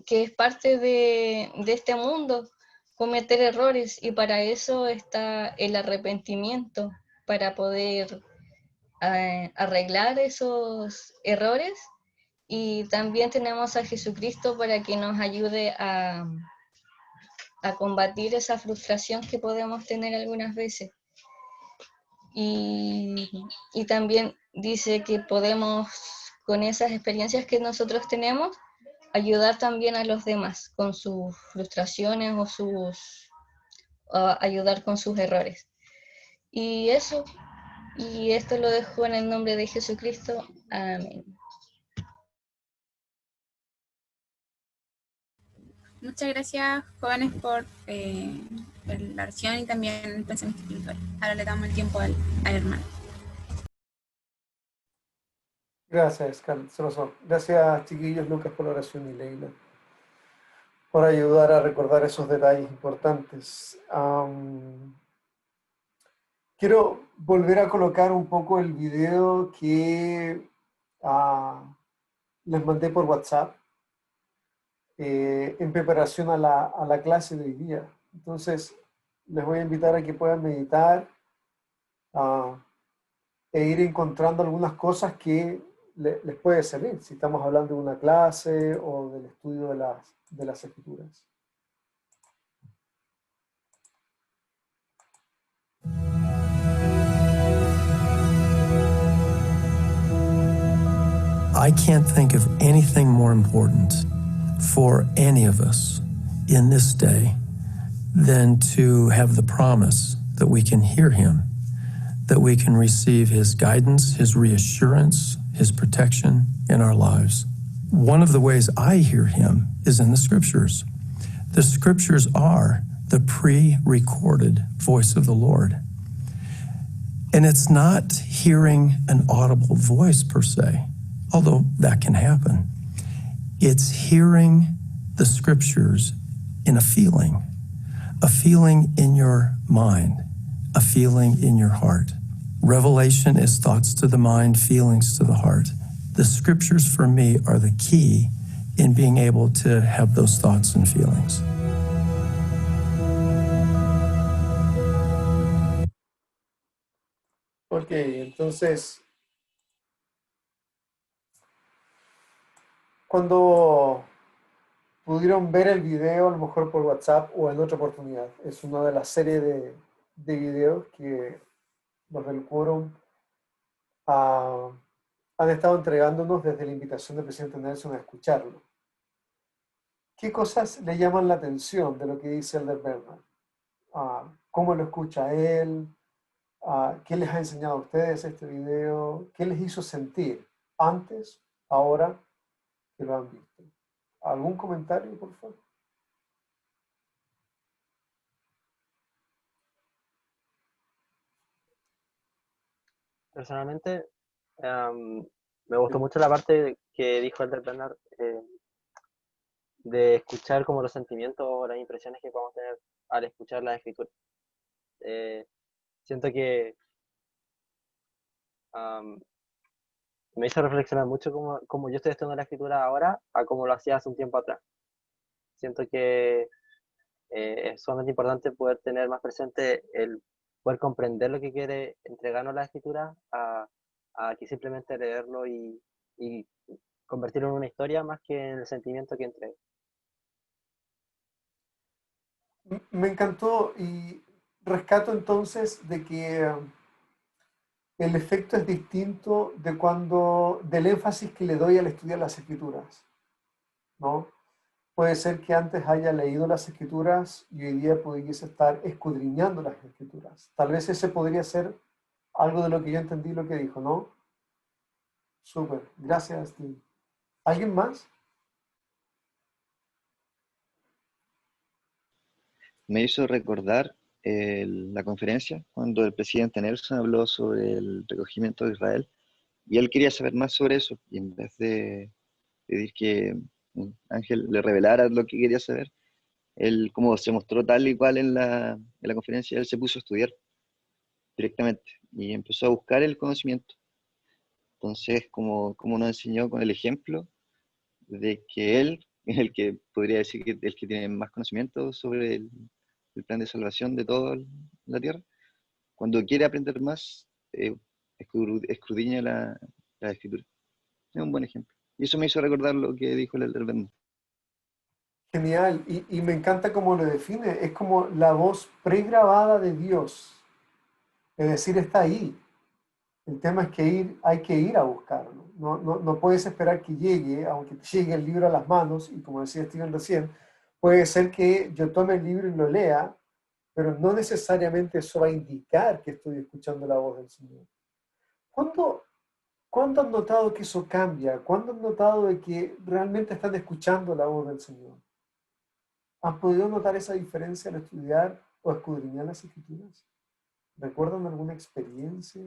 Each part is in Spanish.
que es parte de este mundo, cometer errores, y para eso está el arrepentimiento, para poder arreglar esos errores. Y también tenemos a Jesucristo para que nos ayude a combatir esa frustración que podemos tener algunas veces. Y también dice que podemos, con esas experiencias que nosotros tenemos, ayudar también a los demás con sus frustraciones o ayudar con sus errores. Y eso, y esto lo dejo en el nombre de Jesucristo. Amén. Muchas gracias, jóvenes, por la oración y también el pensamiento espiritual. Ahora le damos el tiempo al hermano. Gracias, Scarlett. Gracias, chiquillos, Lucas, por la oración y Leila, por ayudar a recordar esos detalles importantes. Quiero volver a colocar un poco el video que les mandé por WhatsApp en preparación a la clase de hoy día. Entonces, les voy a invitar a que puedan meditar e ir encontrando algunas cosas que les puede servir, si estamos hablando de una clase o del estudio de las escrituras. I can't think of anything more important for any of us in this day than to have the promise that we can hear him, that we can receive his guidance, his reassurance, his protection in our lives. One of the ways I hear him is in the scriptures. The scriptures are the pre-recorded voice of the Lord. And it's not hearing an audible voice per se, although that can happen. It's hearing the scriptures in a feeling in your mind, a feeling in your heart. Revelation is thoughts to the mind, feelings to the heart. The scriptures for me are the key in being able to have those thoughts and feelings. Ok, entonces, cuando pudieron ver el video, a lo mejor por WhatsApp o en otra oportunidad, es una de las series de videos que los del quórum han estado entregándonos desde la invitación del presidente Nelson a escucharlo. ¿Qué cosas le llaman la atención de lo que dice Elder Bernard? ¿Cómo lo escucha él? ¿Qué les ha enseñado a ustedes este video? ¿Qué les hizo sentir antes, ahora que lo han visto? ¿Algún comentario, por favor? Personalmente, me gustó mucho la parte que dijo Elder Bernard, de escuchar como los sentimientos o las impresiones que podemos tener al escuchar las escrituras. Siento que me hizo reflexionar mucho como yo estoy estudiando la escritura ahora a como lo hacía hace un tiempo atrás. Siento que es sumamente importante poder tener más presente el poder comprender lo que quiere entregarnos la escritura a que simplemente leerlo y convertirlo en una historia más que en el sentimiento que entrega. Me encantó y rescato entonces de que el efecto es distinto del énfasis que le doy al estudiar las escrituras, ¿no? Puede ser que antes haya leído las escrituras y hoy día pudiese estar escudriñando las escrituras. Tal vez ese podría ser algo de lo que yo entendí lo que dijo, ¿no? Súper, gracias, Steve. ¿Alguien más? Me hizo recordar la conferencia cuando el presidente Nelson habló sobre el recogimiento de Israel y él quería saber más sobre eso y en vez de pedir que un ángel le revelara lo que quería saber, él como se mostró tal y cual en la conferencia, él se puso a estudiar directamente y empezó a buscar el conocimiento. Entonces, como nos enseñó con el ejemplo de que él es el que podría decir que el que tiene más conocimiento sobre el plan de salvación de toda la tierra. Cuando quiere aprender más, escudriña la escritura. Es un buen ejemplo. Y eso me hizo recordar lo que dijo el Elder Bender. Genial, y me encanta cómo lo define, es como la voz pregrabada de Dios, es decir, está ahí. El tema es que hay que ir a buscarlo, no puedes esperar que llegue, aunque te llegue el libro a las manos, y como decía Steven recién, puede ser que yo tome el libro y lo lea, pero no necesariamente eso va a indicar que estoy escuchando la voz del Señor. ¿Cuándo han notado que eso cambia? ¿Cuándo han notado de que realmente están escuchando la voz del Señor? ¿Han podido notar esa diferencia al estudiar o escudriñar las Escrituras? ¿Recuerdan alguna experiencia?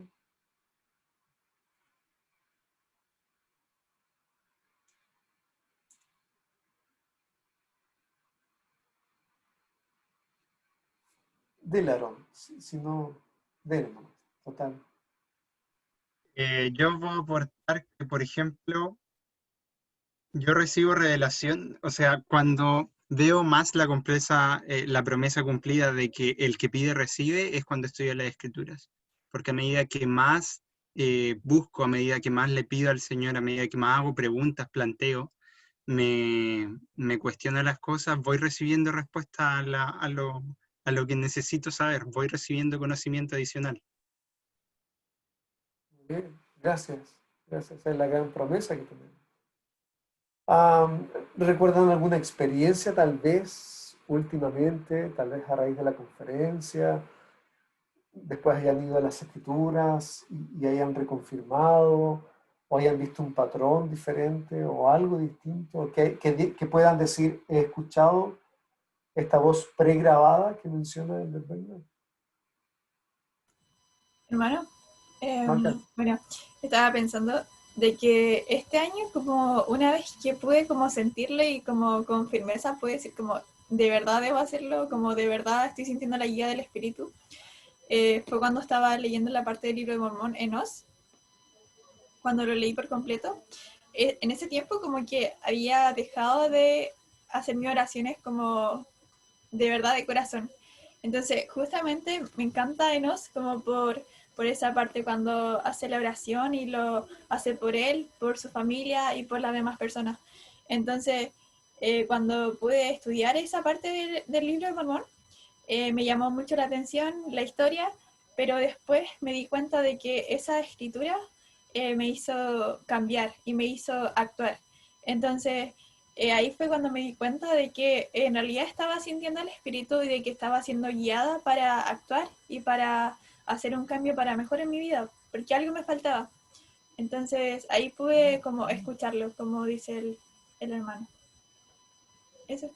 Dele, Aarón. Si no, dele nomás. Total. Yo puedo aportar que, por ejemplo, yo recibo revelación, o sea, cuando veo más la promesa cumplida de que el que pide recibe, es cuando estudio las Escrituras. Porque a medida que más busco, a medida que más le pido al Señor, a medida que más hago preguntas, planteo, me cuestiono las cosas, voy recibiendo respuestas a lo que necesito saber, voy recibiendo conocimiento adicional. Muy bien. Gracias. Gracias. Esa es la gran promesa que tenemos. ¿Recuerdan alguna experiencia tal vez últimamente, tal vez a raíz de la conferencia, después hayan ido a las Escrituras y hayan reconfirmado, o hayan visto un patrón diferente o algo distinto, que puedan decir, he escuchado esta voz pregrabada que menciona el Bernard? Hermano, Marca. bueno, estaba pensando de que este año, como una vez que pude como sentirlo y como con firmeza pude decir como de verdad debo hacerlo, como de verdad estoy sintiendo la guía del Espíritu, fue cuando estaba leyendo la parte del libro de Mormón, Enos, cuando lo leí por completo. En ese tiempo como que había dejado de hacer mis oraciones como de verdad de corazón. Entonces, justamente me encanta Enos como por esa parte cuando hace la oración y lo hace por él, por su familia y por las demás personas. Entonces, cuando pude estudiar esa parte del libro de Mormón, me llamó mucho la atención la historia, pero después me di cuenta de que esa escritura me hizo cambiar y me hizo actuar. Entonces, ahí fue cuando me di cuenta de que en realidad estaba sintiendo el espíritu y de que estaba siendo guiada para actuar y para hacer un cambio para mejor en mi vida, porque algo me faltaba. Entonces ahí pude como escucharlo, como dice el hermano. Eso.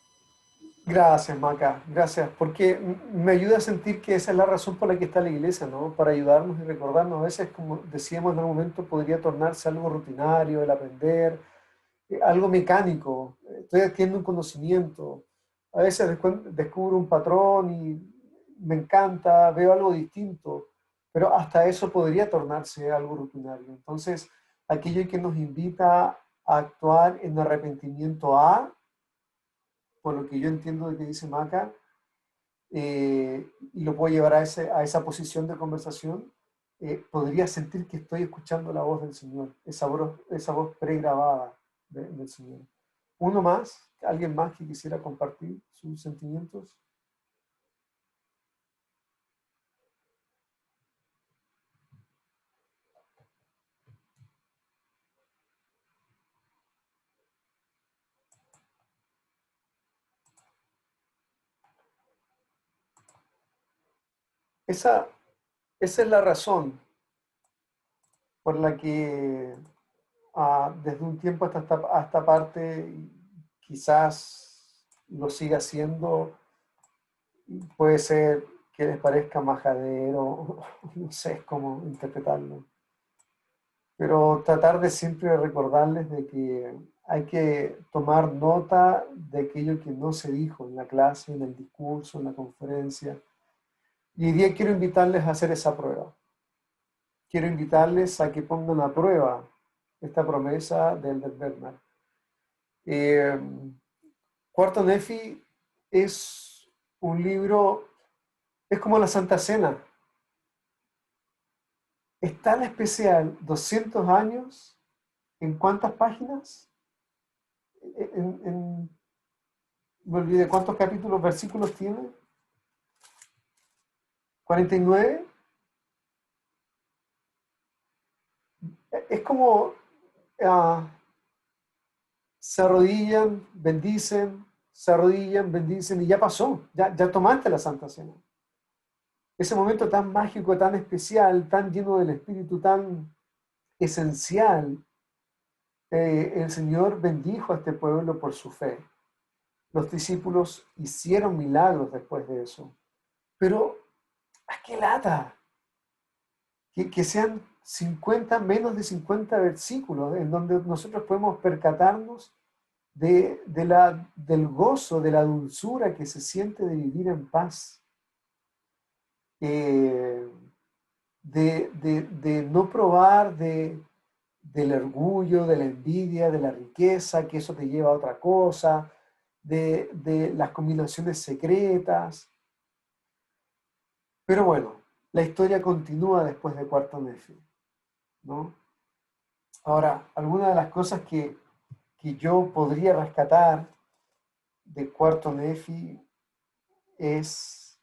Gracias, Maca, gracias, porque me ayuda a sentir que esa es la razón por la que está la iglesia, ¿no? Para ayudarnos y recordarnos. A veces, como decíamos en algún momento, podría tornarse algo rutinario, el aprender, algo mecánico. Estoy adquiriendo un conocimiento. A veces descubro un patrón y me encanta, veo algo distinto, pero hasta eso podría tornarse algo rutinario. Entonces, aquello que nos invita a actuar en arrepentimiento por lo que yo entiendo de que dice Maca, y lo puedo llevar a esa posición de conversación, podría sentir que estoy escuchando la voz del Señor, esa voz pregrabada del Señor. ¿Uno más? ¿Alguien más que quisiera compartir sus sentimientos? Esa es la razón por la que desde un tiempo hasta esta parte, quizás lo siga haciendo, puede ser que les parezca majadero, no sé cómo interpretarlo, pero tratar de siempre recordarles de que hay que tomar nota de aquello que no se dijo en la clase, en el discurso, en la conferencia. Y hoy día quiero invitarles a hacer esa prueba. Quiero invitarles a que pongan a prueba esta promesa del Bernard. Cuarto Nefi es un libro, es como la Santa Cena. Es tan especial, 200 años, ¿en cuántas páginas? Me olvidé, ¿cuántos capítulos, versículos tiene? 49. Es como se arrodillan, bendicen, se arrodillan, bendicen y ya pasó, ya tomaste la Santa Cena. Ese momento tan mágico, tan especial, tan lleno del Espíritu, tan esencial, el Señor bendijo a este pueblo por su fe. Los discípulos hicieron milagros después de eso. Pero, ¿a qué lata? Que sean 50, menos de 50 versículos en donde nosotros podemos percatarnos del gozo, de la dulzura que se siente de vivir en paz. De no probar del orgullo, de la envidia, de la riqueza, que eso te lleva a otra cosa, de las combinaciones secretas. Pero bueno, la historia continúa después de Cuarto Nefi, ¿no? Ahora, algunas de las cosas que yo podría rescatar de Cuarto Nefi es,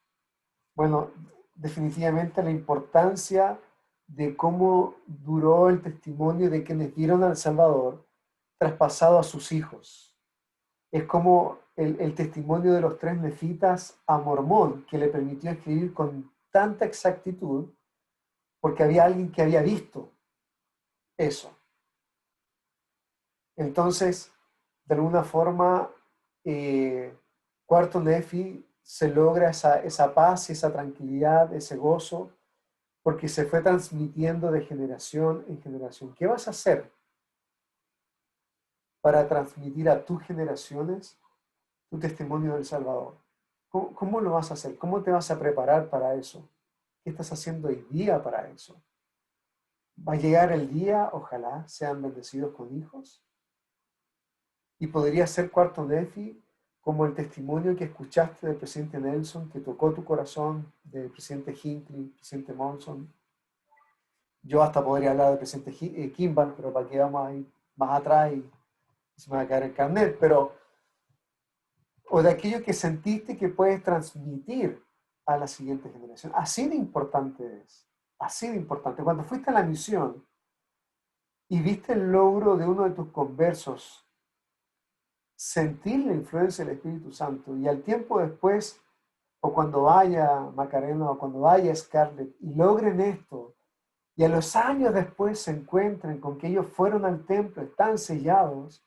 bueno, definitivamente la importancia de cómo duró el testimonio de quienes vieron al Salvador traspasado a sus hijos. Es como el testimonio de los 3 nefitas a Mormón, que le permitió escribir con tanta exactitud, porque había alguien que había visto eso. Entonces, de alguna forma, Cuarto Nefi se logra esa paz, esa tranquilidad, ese gozo, porque se fue transmitiendo de generación en generación. ¿Qué vas a hacer para transmitir a tus generaciones tu testimonio del Salvador? ¿Cómo lo vas a hacer? ¿Cómo te vas a preparar para eso? ¿Qué estás haciendo hoy día para eso? ¿Va a llegar el día, ojalá sean bendecidos con hijos? Y podría ser Cuarto Nefi como el testimonio que escuchaste del presidente Nelson, que tocó tu corazón, del presidente Hinckley, presidente Monson. Yo hasta podría hablar del presidente Kimball, pero para que vamos ahí más atrás y se me va a caer el carnet, pero o de aquello que sentiste que puedes transmitir a la siguiente generación. Así de importante es, así de importante. Cuando fuiste a la misión y viste el logro de uno de tus conversos, sentir la influencia del Espíritu Santo y al tiempo después, o cuando vaya Macarena o cuando vaya Scarlett y logren esto, y a los años después se encuentren con que ellos fueron al templo, están sellados,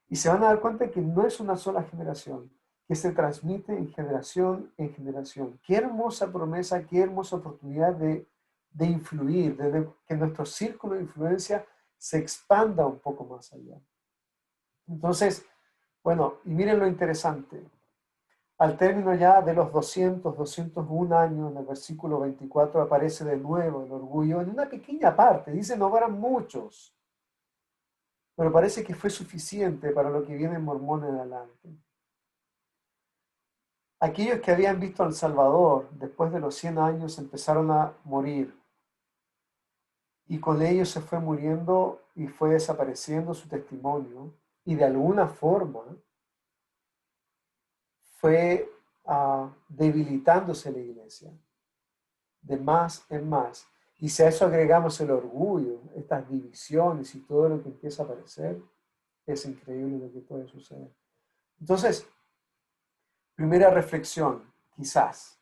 y se van a dar cuenta que no es una sola generación, que se transmite en generación en generación. Qué hermosa promesa, qué hermosa oportunidad de influir, de que nuestro círculo de influencia se expanda un poco más allá. Entonces, bueno, y miren lo interesante. Al término ya de los 201 años, en el versículo 24 aparece de nuevo el orgullo en una pequeña parte. Dice, no habrán muchos, pero parece que fue suficiente para lo que viene en Mormón en adelante. Aquellos que habían visto al Salvador después de los 100 años empezaron a morir. Y con ellos se fue muriendo y fue desapareciendo su testimonio. Y de alguna forma fue debilitándose la iglesia, de más en más. Y si a eso agregamos el orgullo, estas divisiones y todo lo que empieza a aparecer, es increíble lo que puede suceder. Entonces, primera reflexión, quizás,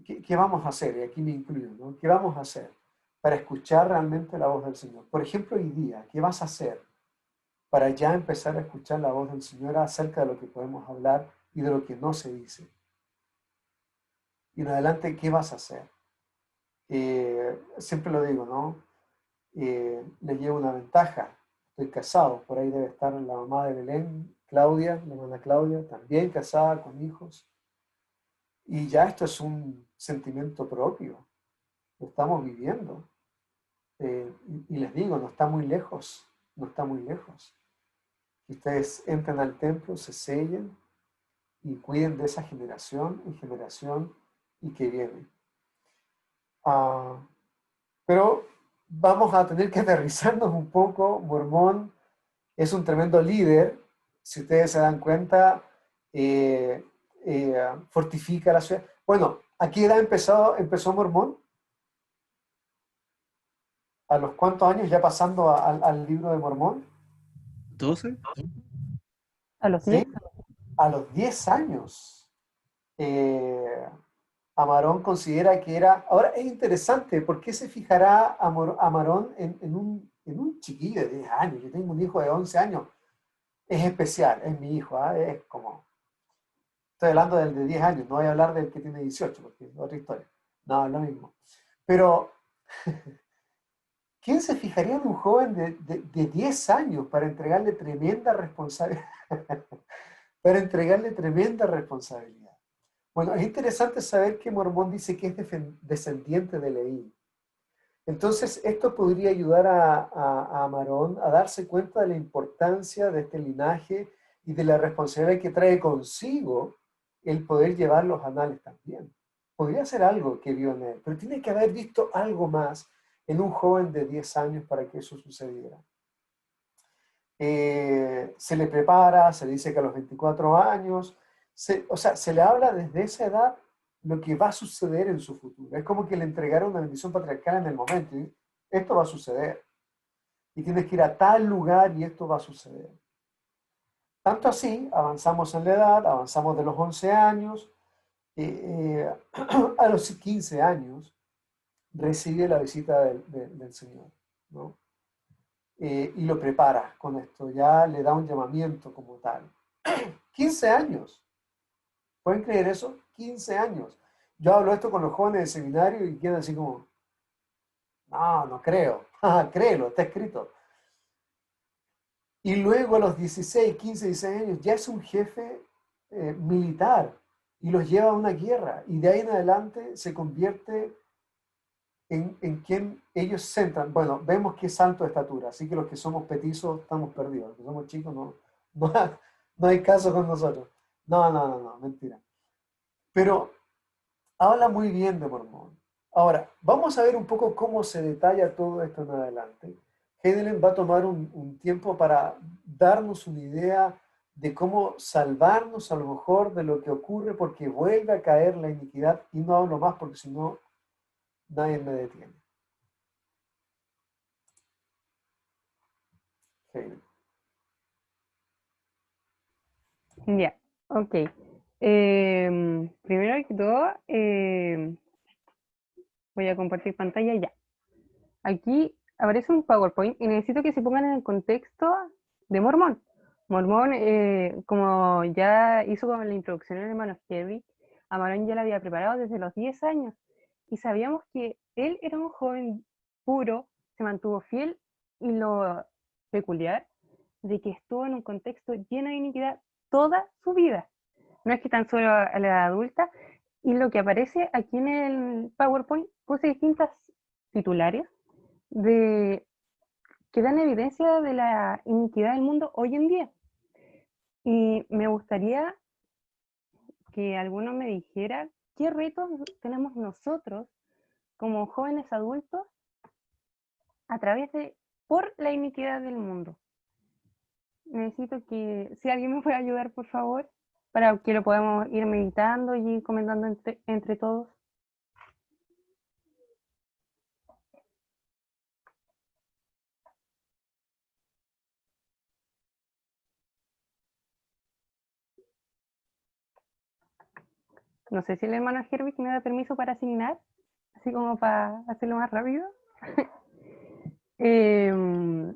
¿qué vamos a hacer? Y aquí me incluyo, ¿no? ¿Qué vamos a hacer para escuchar realmente la voz del Señor? Por ejemplo, hoy día, ¿qué vas a hacer para ya empezar a escuchar la voz del Señor acerca de lo que podemos hablar y de lo que no se dice? Y en adelante, ¿qué vas a hacer? Siempre lo digo, ¿no? Le llevo una ventaja. Estoy casado, por ahí debe estar la mamá de Belén, Claudia, la hermana Claudia, también casada con hijos. Y ya esto es un sentimiento propio, lo estamos viviendo. Y les digo, no está muy lejos, no está muy lejos. que ustedes entren al templo, se sellen y cuiden de esa generación en generación y que viene. Pero vamos a tener que aterrizarnos un poco. Mormón es un tremendo líder. Si ustedes se dan cuenta, fortifica la ciudad. Bueno, ¿a qué edad empezó Mormón? ¿A los cuántos años ya pasando al libro de Mormón? 12. A los ¿Sí? 10. A los 10 años. Amarón considera que era... Ahora es interesante, ¿por qué se fijará Amarón en un chiquillo de 10 años? Yo tengo un hijo de 11 años. Es especial, es mi hijo, es como... Estoy hablando del de 10 años, no voy a hablar del que tiene 18, porque es otra historia. No, es lo mismo. Pero, ¿quién se fijaría en un joven de 10 años para entregarle tremenda responsabilidad? Para entregarle tremenda responsabilidad. Bueno, es interesante saber que Mormón dice que es descendiente de Leví. Entonces, esto podría ayudar a Amarón a darse cuenta de la importancia de este linaje y de la responsabilidad que trae consigo el poder llevar los anales también. Podría ser algo que vio en él, pero tiene que haber visto algo más en un joven de 10 años para que eso sucediera. Se le prepara, se dice que a los 24 años, se le habla desde esa edad lo que va a suceder en su futuro. Es como que le entregaron una bendición patriarcal en el momento. Y esto va a suceder. Y tienes que ir a tal lugar y esto va a suceder. Tanto así, avanzamos en la edad, avanzamos de los 11 años, a los 15 años, recibe la visita del Señor, ¿no? Y lo prepara con esto, ya le da un llamamiento como tal. 15 años. ¿Pueden creer eso? 15 años. Yo hablo esto con los jóvenes del seminario y quedan así como, no, no creo. Créelo, está escrito. Y luego a los 16, 15, 16 años ya es un jefe militar y los lleva a una guerra. Y de ahí en adelante se convierte en quien ellos centran. Bueno, vemos que es alto de estatura, así que los que somos petizos estamos perdidos. Los que somos chicos no hay caso con nosotros. No, mentira. Pero habla muy bien de Mormón. Ahora, vamos a ver un poco cómo se detalla todo esto en adelante. Heidelin va a tomar un tiempo para darnos una idea de cómo salvarnos a lo mejor de lo que ocurre porque vuelve a caer la iniquidad, y no hablo más porque si no, nadie me detiene. Heidelin. Ya, ok. Primero que todo, voy a compartir pantalla ya. Aquí aparece un PowerPoint y necesito que se pongan en el contexto de Mormón. Mormón, como ya hizo con la introducción el hermano Henry, Amarón ya la había preparado desde los 10 años y sabíamos que él era un joven puro, se mantuvo fiel, y lo peculiar de que estuvo en un contexto lleno de iniquidad toda su vida. No es que tan solo a la edad adulta. Y lo que aparece aquí en el PowerPoint, puse distintas titulares que dan evidencia de la iniquidad del mundo hoy en día. Y me gustaría que alguno me dijera qué retos tenemos nosotros como jóvenes adultos por la iniquidad del mundo. Necesito que, si alguien me puede ayudar, por favor, para que lo podamos ir meditando y comentando entre todos. No sé si el hermano Herbie me da permiso para asignar, así como para hacerlo más rápido. ¿Me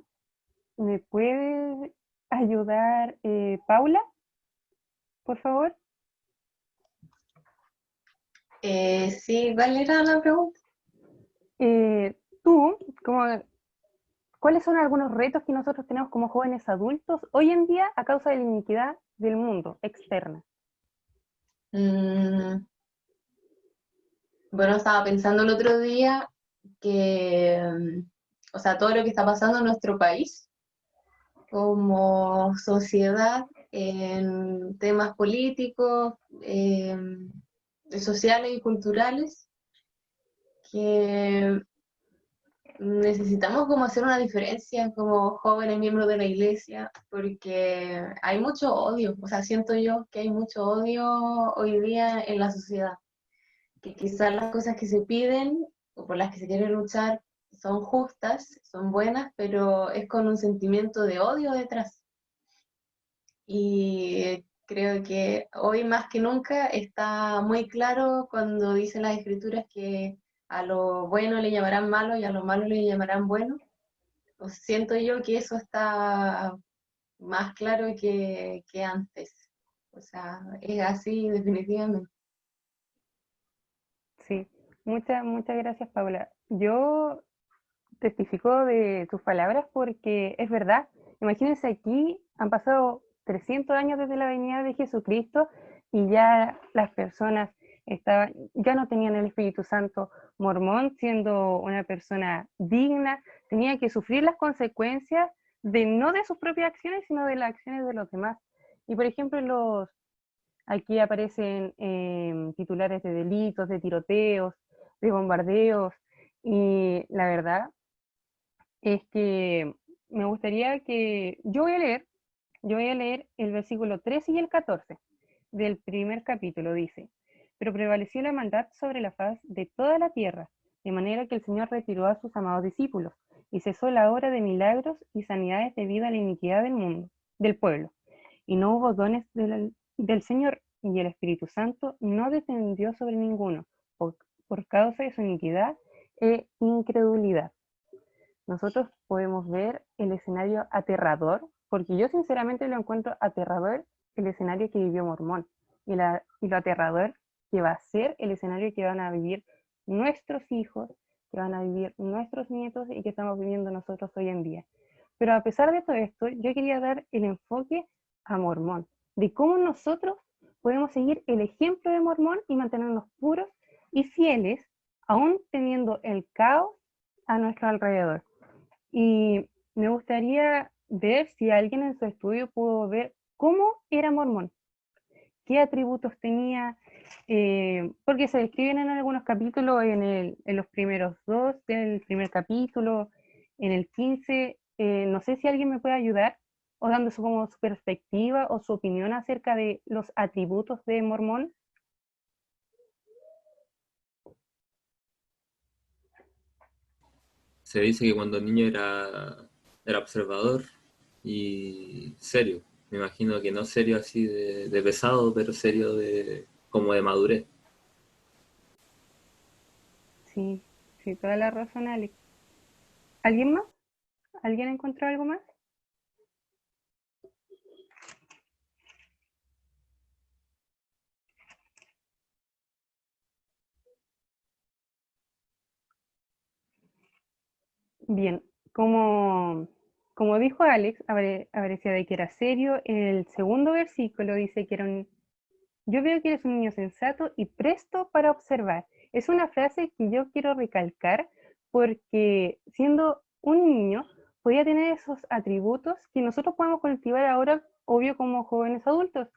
puede ayudar Paula, por favor? Sí, ¿cuál era la pregunta? Tú, ¿cuáles son algunos retos que nosotros tenemos como jóvenes adultos hoy en día a causa de la iniquidad del mundo externa? Bueno, estaba pensando el otro día que, o sea, todo lo que está pasando en nuestro país, como sociedad en temas políticos, sociales y culturales, que necesitamos como hacer una diferencia como jóvenes miembros de la iglesia, porque hay mucho odio, o sea, siento yo que hay mucho odio hoy día en la sociedad, que quizás las cosas que se piden o por las que se quiere luchar son justas, son buenas, pero es con un sentimiento de odio detrás. Y creo que hoy más que nunca está muy claro cuando dicen las escrituras que a lo bueno le llamarán malo y a lo malo le llamarán bueno. O siento yo que eso está más claro que antes. O sea, es así definitivamente. Sí, muchas gracias, Paula. Yo testifico de tus palabras porque es verdad. Imagínense, aquí han pasado 300 años desde la venida de Jesucristo y ya las personas ya no tenían el Espíritu Santo. Mormón, siendo una persona digna, tenía que sufrir las consecuencias no de sus propias acciones, sino de las acciones de los demás. Y por ejemplo, aquí aparecen titulares de delitos, de tiroteos, de bombardeos, y la verdad es que me gustaría que yo voy a leer el versículo 13 y el 14 del primer capítulo. Dice: pero prevaleció la maldad sobre la faz de toda la tierra, de manera que el Señor retiró a sus amados discípulos, y cesó la obra de milagros y sanidades debido a la iniquidad del mundo, del pueblo. Y no hubo dones del Señor, y el Espíritu Santo no descendió sobre ninguno, por causa de su iniquidad e incredulidad. Nosotros podemos ver el escenario aterrador, porque yo sinceramente lo encuentro aterrador, el escenario que vivió Mormón, y lo aterrador que va a ser el escenario que van a vivir nuestros hijos, que van a vivir nuestros nietos y que estamos viviendo nosotros hoy en día. Pero a pesar de todo esto, yo quería dar el enfoque a Mormón, de cómo nosotros podemos seguir el ejemplo de Mormón y mantenernos puros y fieles, aún teniendo el caos a nuestro alrededor. Y me gustaría ver si alguien en su estudio pudo ver cómo era Mormón, qué atributos tenía, porque se describen en algunos capítulos, en los primeros 2 del primer capítulo, en el 15. No sé si alguien me puede ayudar o dando como su perspectiva o su opinión acerca de los atributos de Mormón. Se dice que cuando niño era observador y serio. Me imagino que no serio así de pesado, pero serio como de madurez. Sí, sí, toda la razón, Alex. ¿Alguien más? ¿Alguien encontró algo más? Bien, como dijo Alex, aparecía de que era serio. En el segundo versículo dice que yo veo que eres un niño sensato y presto para observar. Es una frase que yo quiero recalcar porque siendo un niño podía tener esos atributos que nosotros podemos cultivar ahora, obvio, como jóvenes adultos.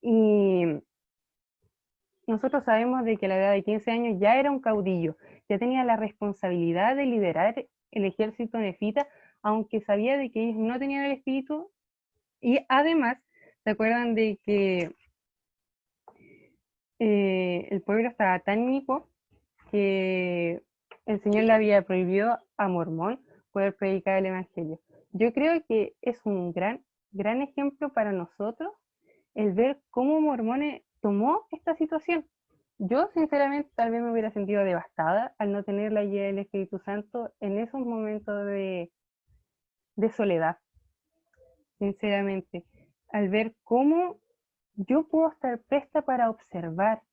Y nosotros sabemos de que a la edad de 15 años ya era un caudillo, ya tenía la responsabilidad de liderar el ejército nefita, aunque sabía de que ellos no tenían el espíritu. Y además, ¿se acuerdan de que el pueblo estaba tan inicuo que el Señor le había prohibido a Mormón poder predicar el Evangelio? Yo creo que es un gran ejemplo para nosotros el ver cómo Mormón tomó esta situación. Yo, sinceramente, tal vez me hubiera sentido devastada al no tener la guía del Espíritu Santo en esos momentos de soledad, sinceramente, al ver cómo yo puedo estar presta para observar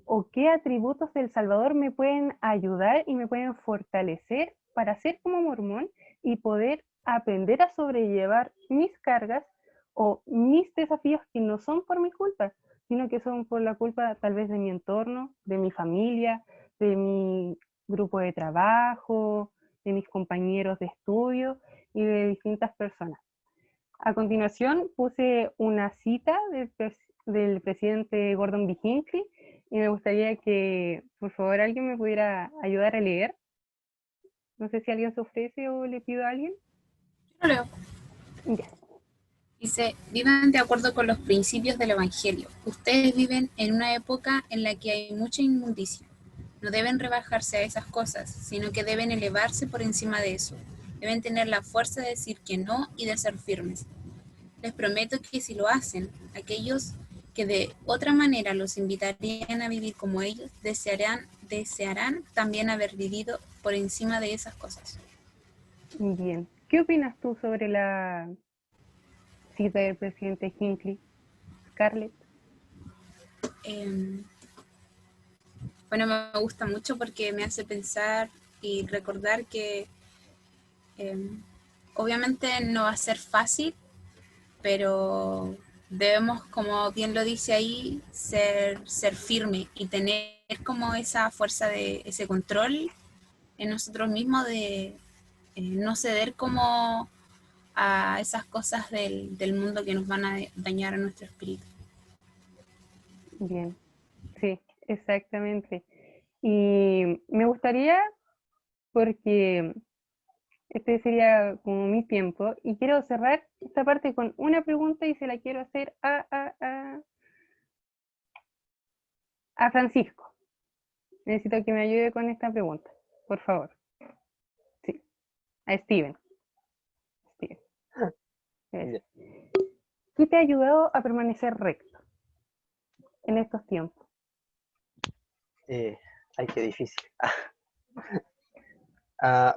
o qué atributos del Salvador me pueden ayudar y me pueden fortalecer para ser como Mormón y poder aprender a sobrellevar mis cargas o mis desafíos que no son por mi culpa, sino que son por la culpa tal vez de mi entorno, de mi familia, de mi grupo de trabajo, de mis compañeros de estudio y de distintas personas. A continuación puse una cita del presidente Gordon B. Hinckley y me gustaría que, por favor, alguien me pudiera ayudar a leer. No sé si alguien se ofrece o le pido a alguien. Yo lo leo. Ya. Dice, vivan de acuerdo con los principios del Evangelio. Ustedes viven en una época en la que hay mucha inmundicia. No deben rebajarse a esas cosas, sino que deben elevarse por encima de eso. Deben tener la fuerza de decir que no y de ser firmes. Les prometo que si lo hacen, aquellos que de otra manera los invitarían a vivir como ellos, desearán también haber vivido por encima de esas cosas. Bien. ¿Qué opinas tú sobre la cita del presidente Hinckley? Scarlett. Bueno, me gusta mucho porque me hace pensar y recordar que obviamente no va a ser fácil, pero debemos, como bien lo dice ahí, ser firme y tener como esa fuerza de ese control en nosotros mismos de no ceder como a esas cosas del mundo que nos van a dañar a nuestro espíritu. Bien, sí, exactamente. Y me gustaría, porque este sería como mi tiempo, y quiero cerrar esta parte con una pregunta y se la quiero hacer a Francisco. Necesito que me ayude con esta pregunta, por favor. Sí, a Steven. Ya. ¿Qué te ha ayudado a permanecer recto en estos tiempos? Ay, qué difícil.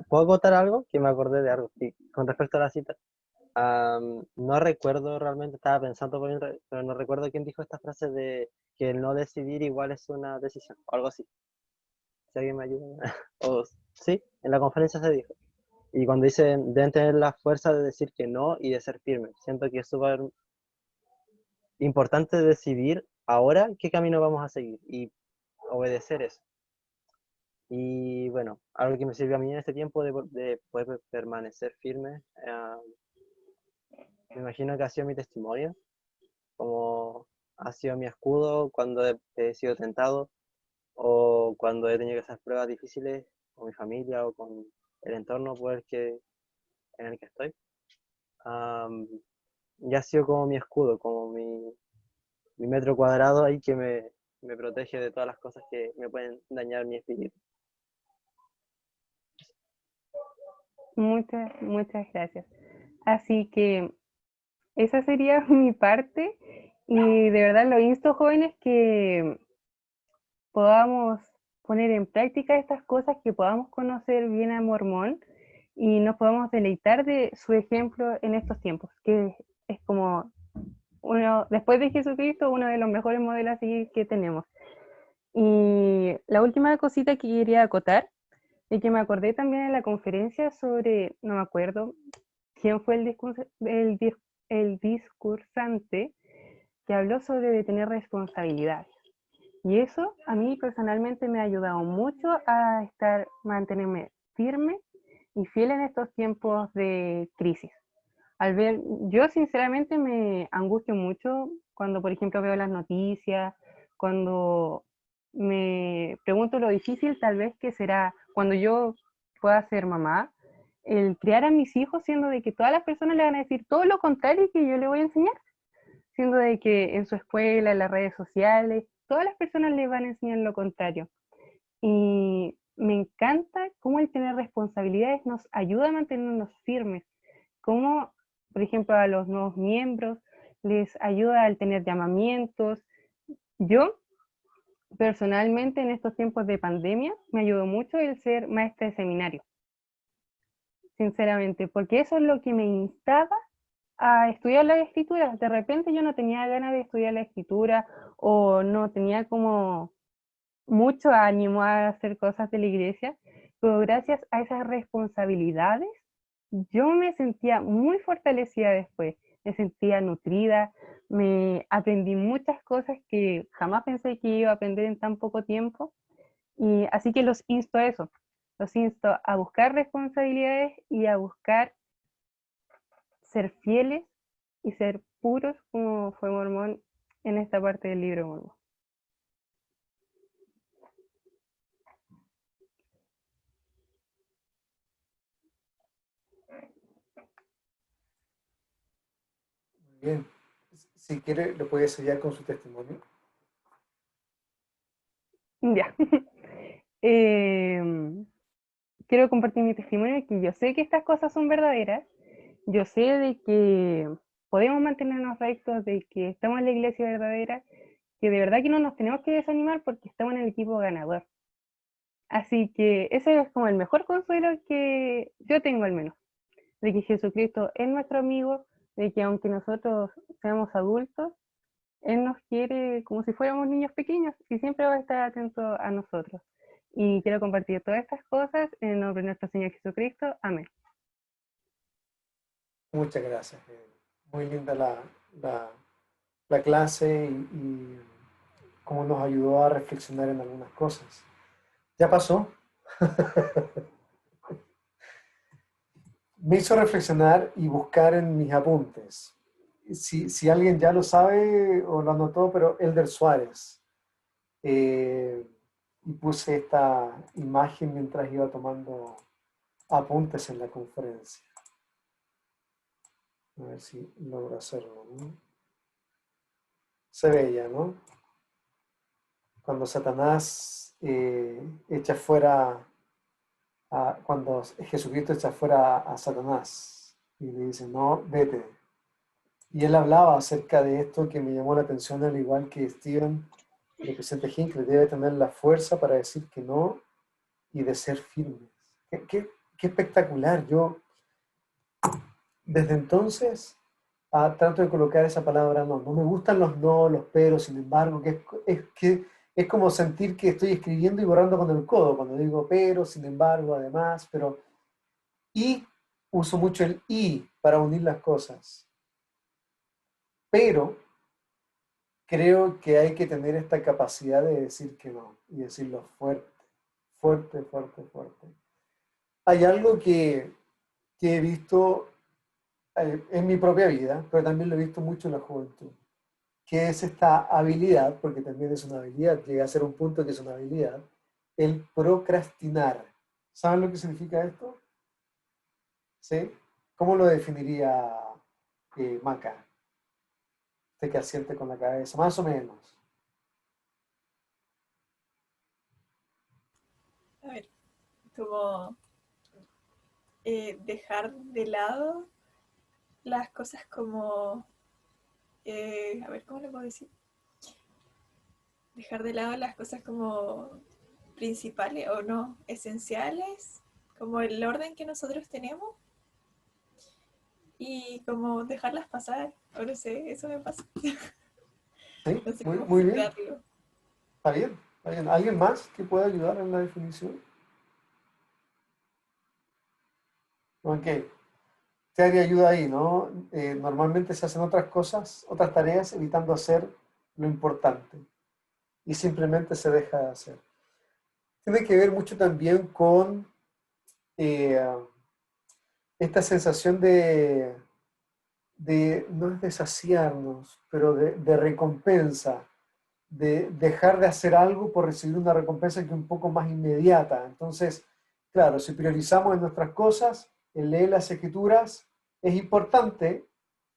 ¿Puedo contar algo? Que me acordé de algo. Sí, con respecto a la cita. No recuerdo realmente, estaba pensando, pero no recuerdo quién dijo esta frase de que el no decidir igual es una decisión, o algo así. Si alguien me ayuda. Sí, en la conferencia se dijo. Y cuando dicen, deben tener la fuerza de decir que no y de ser firmes. Siento que es súper importante decidir ahora qué camino vamos a seguir y obedecer eso. Y bueno, algo que me sirvió a mí en este tiempo de poder permanecer firme, me imagino que ha sido mi testimonio, como ha sido mi escudo cuando he sido tentado o cuando he tenido que hacer pruebas difíciles con mi familia o con el entorno en el que estoy. Y ha sido como mi escudo, como mi metro cuadrado ahí que me protege de todas las cosas que me pueden dañar mi espíritu. Muchas gracias. Así que esa sería mi parte y de verdad lo insto, jóvenes, que podamos poner en práctica estas cosas, que podamos conocer bien a Mormón y nos podamos deleitar de su ejemplo en estos tiempos, que es como uno, después de Jesucristo, uno de los mejores modelos a seguir que tenemos. Y la última cosita que quería acotar es que me acordé también en la conferencia sobre, no me acuerdo quién fue el discursante que habló sobre de tener responsabilidades. Y eso a mí personalmente me ha ayudado mucho a mantenerme firme y fiel en estos tiempos de crisis. Yo sinceramente me angustio mucho cuando, por ejemplo, veo las noticias, cuando me pregunto lo difícil tal vez que será cuando yo pueda ser mamá, el criar a mis hijos siendo de que todas las personas le van a decir todo lo contrario que yo le voy a enseñar, siendo de que en su escuela, en las redes sociales, todas las personas le van a enseñar lo contrario. Y me encanta cómo el tener responsabilidades nos ayuda a mantenernos firmes, cómo, por ejemplo, a los nuevos miembros les ayuda al tener llamamientos. Yo, personalmente, en estos tiempos de pandemia, me ayudó mucho el ser maestra de seminario, sinceramente, porque eso es lo que me instaba a estudiar la escritura. De repente yo no tenía ganas de estudiar la escritura o no tenía como mucho ánimo a hacer cosas de la iglesia, pero gracias a esas responsabilidades yo me sentía muy fortalecida después, me sentía nutrida, me aprendí muchas cosas que jamás pensé que iba a aprender en tan poco tiempo, y así que los insto a eso, los insto a buscar responsabilidades y a buscar ser fieles y ser puros como fue Mormón en esta parte del libro de Mormón. Bien. Si quiere, lo puede sellar con su testimonio. Ya. Quiero compartir mi testimonio, que yo sé que estas cosas son verdaderas, yo sé de que podemos mantenernos rectos, de que estamos en la iglesia verdadera, que de verdad que no nos tenemos que desanimar porque estamos en el equipo ganador. Así que ese es como el mejor consuelo que yo tengo al menos, de que Jesucristo es nuestro amigo, de que aunque nosotros seamos adultos, Él nos quiere como si fuéramos niños pequeños y siempre va a estar atento a nosotros. Y quiero compartir todas estas cosas en el nombre de nuestro Señor Jesucristo. Amén. Muchas gracias. Muy linda la clase y cómo nos ayudó a reflexionar en algunas cosas. ¿Ya pasó? Me hizo reflexionar y buscar en mis apuntes. Si alguien ya lo sabe o lo anotó, pero Elder Suárez. Y puse esta imagen mientras iba tomando apuntes en la conferencia. A ver si logro hacerlo, ¿no? Se veía, ¿no? Cuando Satanás echa fuera, cuando Jesucristo echa fuera a Satanás y le dice, no, vete. Y él hablaba acerca de esto que me llamó la atención, al igual que Stephen, el presidente Hinckley debe tener la fuerza para decir que no y de ser firmes. Qué espectacular. Yo, desde entonces, trato de colocar esa palabra no. No me gustan los no, los pero, sin embargo, que es como sentir que estoy escribiendo y borrando con el codo, cuando digo pero, sin embargo, además, pero... Y uso mucho el y para unir las cosas. Pero creo que hay que tener esta capacidad de decir que no, y decirlo fuerte, fuerte, fuerte, fuerte. Hay algo que he visto en mi propia vida, pero también lo he visto mucho en la juventud, que es esta habilidad, porque también es una habilidad, llega a ser un punto que es una habilidad, el procrastinar. ¿Saben lo que significa esto? ¿Sí? ¿Cómo lo definiría Maca? Usted que asiente con la cabeza, más o menos. A ver, como dejar de lado las cosas como, a ver, ¿cómo le puedo decir? Dejar de lado las cosas como principales o no, esenciales, como el orden que nosotros tenemos y como dejarlas pasar, o no sé, eso me pasa. ¿Sí? No sé Muy, cómo muy bien. explicarlo. Está bien, está bien. ¿Alguien más que pueda ayudar en la definición? Ok. Te haría ayuda ahí, ¿no? Normalmente se hacen otras cosas, otras tareas, evitando hacer lo importante. Y simplemente se deja de hacer. Tiene que ver mucho también con esta sensación no es de saciarnos, pero de recompensa, de dejar de hacer algo por recibir una recompensa que es un poco más inmediata. Entonces, claro, si priorizamos en nuestras cosas, el leer las escrituras es importante,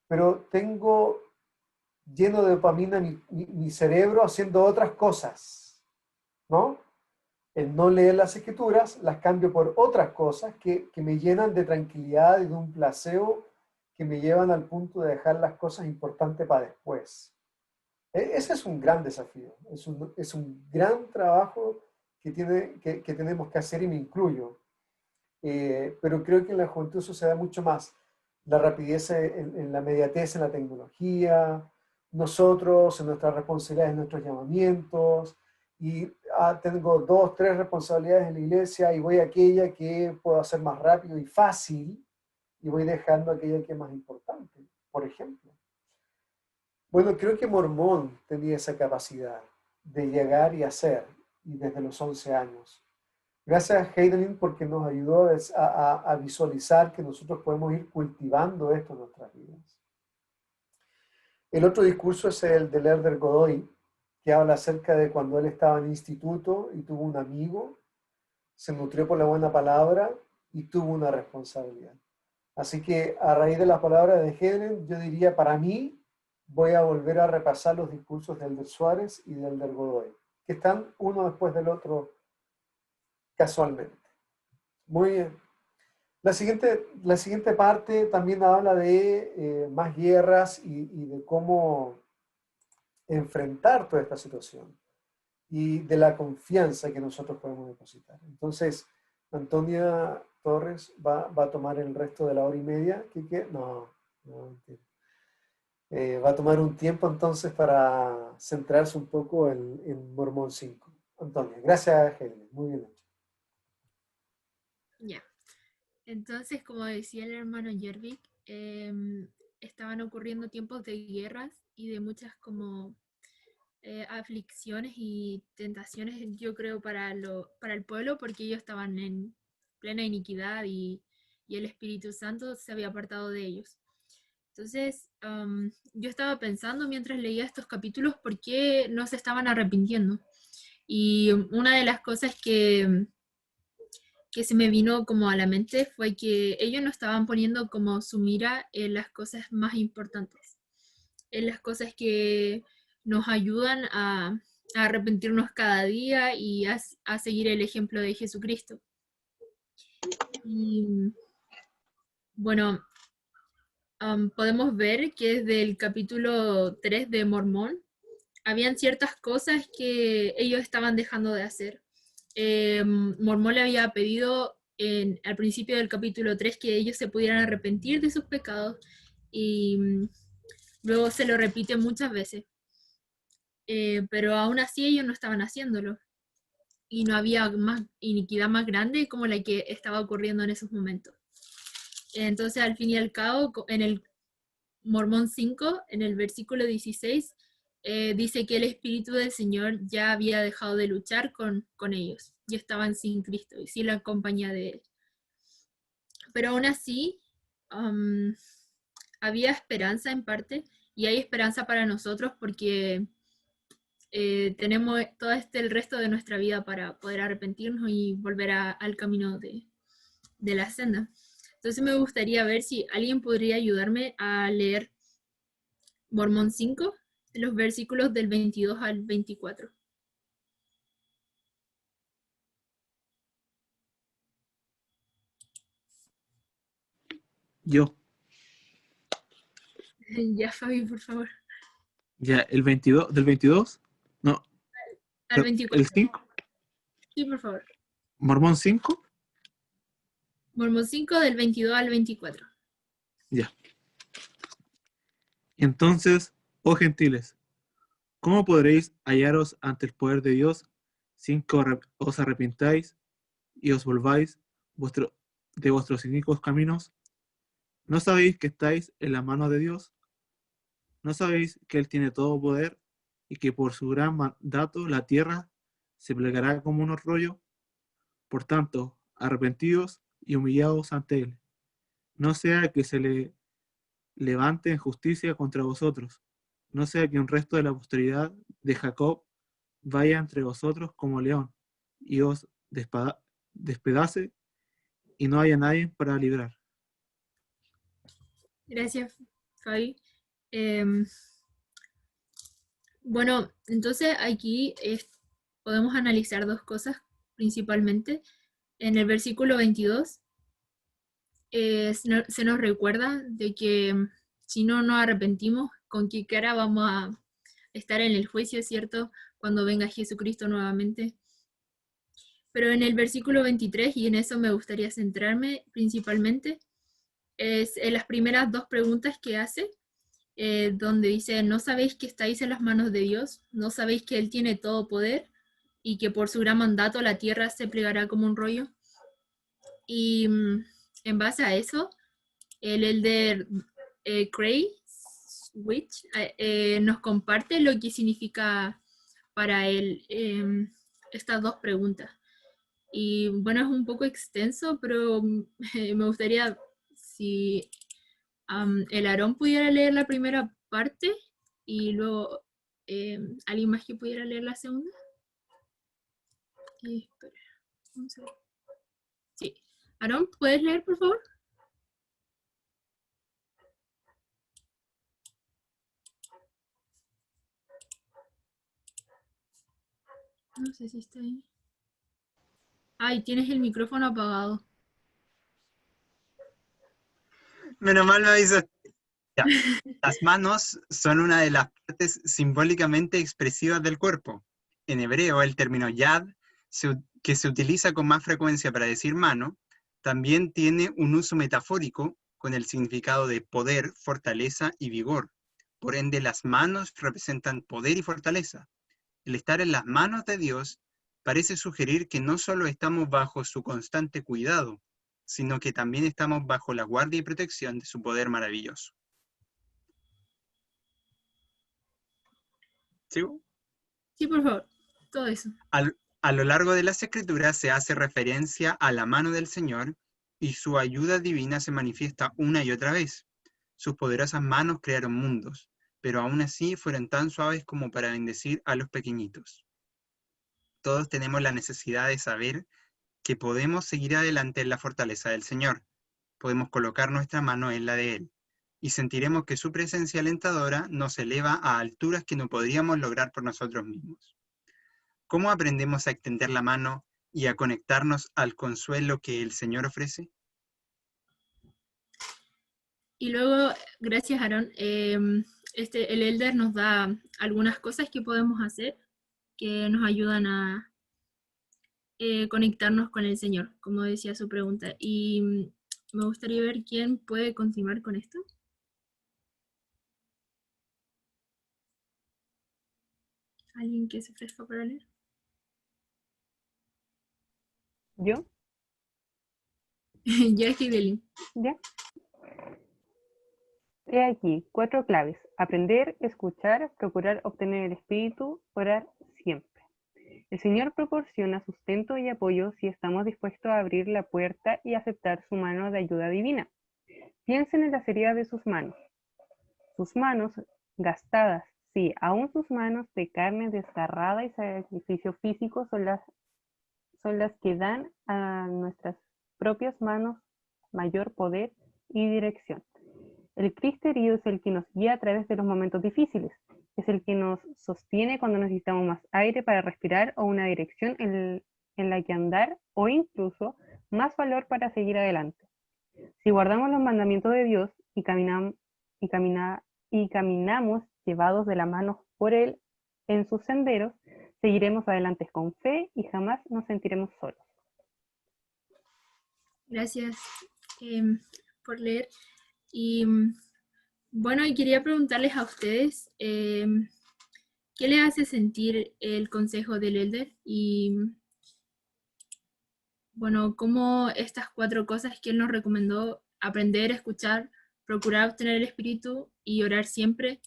pero tengo lleno de dopamina mi cerebro haciendo otras cosas, ¿no? El no leer las escrituras las cambio por otras cosas que me llenan de tranquilidad y de un placebo que me llevan al punto de dejar las cosas importantes para después. Ese es un gran desafío, es un gran trabajo que tenemos que hacer y me incluyo. Pero creo que en la juventud eso se da mucho más. La rapidez en la inmediatez en la tecnología, nosotros en nuestras responsabilidades, en nuestros llamamientos, y tengo 2, 3 responsabilidades en la iglesia y voy a aquella que puedo hacer más rápido y fácil y voy dejando aquella que es más importante, por ejemplo. Bueno, creo que Mormón tenía esa capacidad de llegar y hacer, y desde los 11 años. Gracias a Heidelin porque nos ayudó a visualizar que nosotros podemos ir cultivando esto en nuestras vidas. El otro discurso es el del Elder Godoy, que habla acerca de cuando él estaba en instituto y tuvo un amigo, se nutrió por la buena palabra y tuvo una responsabilidad. Así que a raíz de las palabras de Helen, yo diría, para mí, voy a volver a repasar los discursos del Elder Suárez y del Elder Godoy, que están uno después del otro casualmente. Muy bien. La siguiente parte también habla de más guerras y de cómo enfrentar toda esta situación y de la confianza que nosotros podemos depositar. Entonces, Antonia Torres va a tomar el resto de la hora y media. ¿Quique? No, mentira. Va a tomar un tiempo entonces para centrarse un poco en Mormón 5. Antonia, gracias, Helen. Muy bien hecho. Ya. Entonces, como decía el hermano Jervik, estaban ocurriendo tiempos de guerras y de muchas como aflicciones y tentaciones, yo creo, para el pueblo, porque ellos estaban en plena iniquidad y el Espíritu Santo se había apartado de ellos. Entonces, yo estaba pensando mientras leía estos capítulos por qué no se estaban arrepintiendo. Y una de las cosas que se me vino como a la mente fue que ellos no estaban poniendo como su mira en las cosas más importantes, en las cosas que nos ayudan a arrepentirnos cada día y a seguir el ejemplo de Jesucristo. Y bueno, podemos ver que desde el capítulo 3 de Mormón, habían ciertas cosas que ellos estaban dejando de hacer. Mormón le había pedido al principio del capítulo 3 que ellos se pudieran arrepentir de sus pecados y luego se lo repite muchas veces. Pero aún así ellos no estaban haciéndolo y no había más iniquidad más grande como la que estaba ocurriendo en esos momentos. Entonces, al fin y al cabo, en el Mormón 5, en el versículo 16, dice que el Espíritu del Señor ya había dejado de luchar con ellos y estaban sin Cristo y sin la compañía de Él. Pero aún así, había esperanza en parte, y hay esperanza para nosotros porque tenemos todo el resto de nuestra vida para poder arrepentirnos y volver al camino de la senda. Entonces me gustaría ver si alguien podría ayudarme a leer Mormón 5, los versículos del 22 al 24. Yo. Ya, Fabi, por favor. Ya, el 22, ¿del 22? No. Al 24. ¿El 5? Sí, por favor. ¿Mormón 5? Mormón 5 del 22 al 24. Ya. Entonces, oh gentiles, ¿cómo podréis hallaros ante el poder de Dios sin que os arrepintáis y os volváis de vuestros inicuos caminos? ¿No sabéis que estáis en la mano de Dios? ¿No sabéis que Él tiene todo poder y que por su gran mandato la tierra se plegará como un rollo? Por tanto, arrepentidos y humillados ante Él, no sea que se le levante en justicia contra vosotros, no sea que un resto de la posteridad de Jacob vaya entre vosotros como león y os despedace y no haya nadie para librar. Gracias, Fabi. Bueno, entonces aquí podemos analizar dos cosas principalmente. En el versículo 22 se nos recuerda de que si no nos arrepentimos, con qué cara vamos a estar en el juicio, ¿cierto? Cuando venga Jesucristo nuevamente. Pero en el versículo 23, y en eso me gustaría centrarme principalmente, es en las primeras dos preguntas que hace, donde dice, ¿no sabéis que estáis en las manos de Dios? ¿No sabéis que Él tiene todo poder? Y que por su gran mandato la tierra se plegará como un rollo. Y en base a eso, el elder Cray Switch nos comparte lo que significa para él estas dos preguntas. Y bueno, es un poco extenso, pero me gustaría si el Aarón pudiera leer la primera parte Y luego, ¿alguien más que pudiera leer la segunda? Espera, un segundo. Sí. Aarón, ¿puedes leer, por favor? No sé si está ahí. Ay, tienes el micrófono apagado. Menos mal me avisas. Ya. Las manos son una de las partes simbólicamente expresivas del cuerpo. En hebreo, el término yad, que se utiliza con más frecuencia para decir mano, también tiene un uso metafórico con el significado de poder, fortaleza y vigor. Por ende, las manos representan poder y fortaleza. El estar en las manos de Dios parece sugerir que no solo estamos bajo su constante cuidado, sino que también estamos bajo la guardia y protección de su poder maravilloso. ¿Sigo? Sí, por favor. Todo eso. A lo largo de las Escrituras se hace referencia a la mano del Señor y su ayuda divina se manifiesta una y otra vez. Sus poderosas manos crearon mundos, pero aún así fueron tan suaves como para bendecir a los pequeñitos. Todos tenemos la necesidad de saber que podemos seguir adelante en la fortaleza del Señor. Podemos colocar nuestra mano en la de Él, y sentiremos que su presencia alentadora nos eleva a alturas que no podríamos lograr por nosotros mismos. ¿Cómo aprendemos a extender la mano y a conectarnos al consuelo que el Señor ofrece? Y luego, gracias, Aaron, el Elder nos da algunas cosas que podemos hacer que nos ayudan a conectarnos con el Señor, como decía su pregunta. Y me gustaría ver quién puede continuar con esto. ¿Alguien que se ofrezca para leer? ¿Yo? Ya es que ¿Ya? He aquí 4 claves: aprender, escuchar, procurar obtener el espíritu, orar siempre. El Señor proporciona sustento y apoyo si estamos dispuestos a abrir la puerta y aceptar su mano de ayuda divina. Piensen en las heridas de sus manos gastadas, sí, aún sus manos de carne desgarrada y sacrificio físico son las que dan a nuestras propias manos mayor poder y dirección. El Cristo herido es el que nos guía a través de los momentos difíciles, es el que nos sostiene cuando necesitamos más aire para respirar o una dirección en la que andar, o incluso más valor para seguir adelante. Si guardamos los mandamientos de Dios y caminamos llevados de la mano por Él en sus senderos, seguiremos adelante con fe y jamás nos sentiremos solos. Gracias por leer. Y bueno, y quería preguntarles a ustedes, ¿qué les hace sentir el consejo del Elder? Y bueno, cómo estas 4 cosas que él nos recomendó, aprender, escuchar, procurar obtener el espíritu y orar siempre,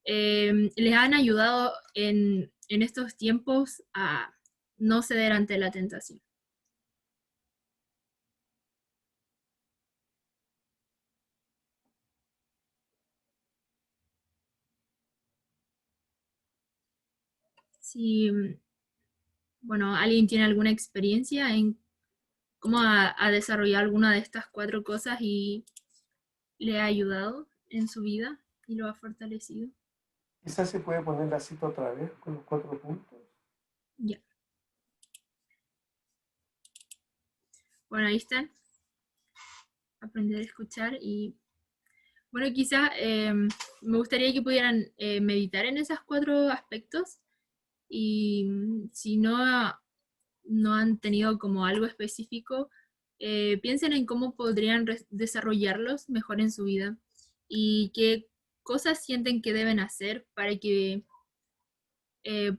les han ayudado en estos tiempos a no ceder ante la tentación. Si, bueno, alguien tiene alguna experiencia en cómo ha desarrollado alguna de estas 4 cosas y le ha ayudado en su vida y lo ha fortalecido. Quizás se puede poner la cita otra vez con los 4 puntos. Ya. Bueno, ahí están. Aprender a escuchar y bueno, quizás me gustaría que pudieran meditar en esos 4 aspectos y si no han tenido como algo específico, piensen en cómo podrían desarrollarlos mejor en su vida y qué cosas sienten que deben hacer para que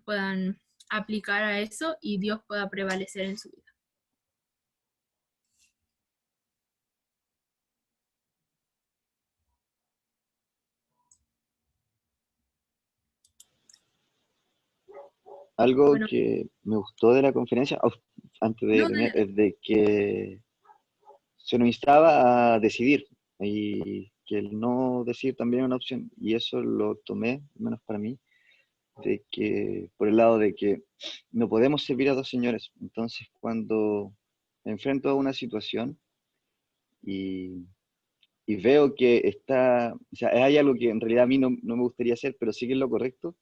puedan aplicar a eso y Dios pueda prevalecer en su vida. Algo Bueno, que me gustó de la conferencia, antes de no, terminar, dale. es de que se nos instaba a decidir y porque el no decir también es una opción, y eso lo tomé, al menos para mí, de que, por el lado de que no podemos servir a dos señores. Entonces, cuando me enfrento a una situación y, y veo que está, o sea, hay algo que en realidad a mí no me gustaría hacer, pero sí que es lo correcto,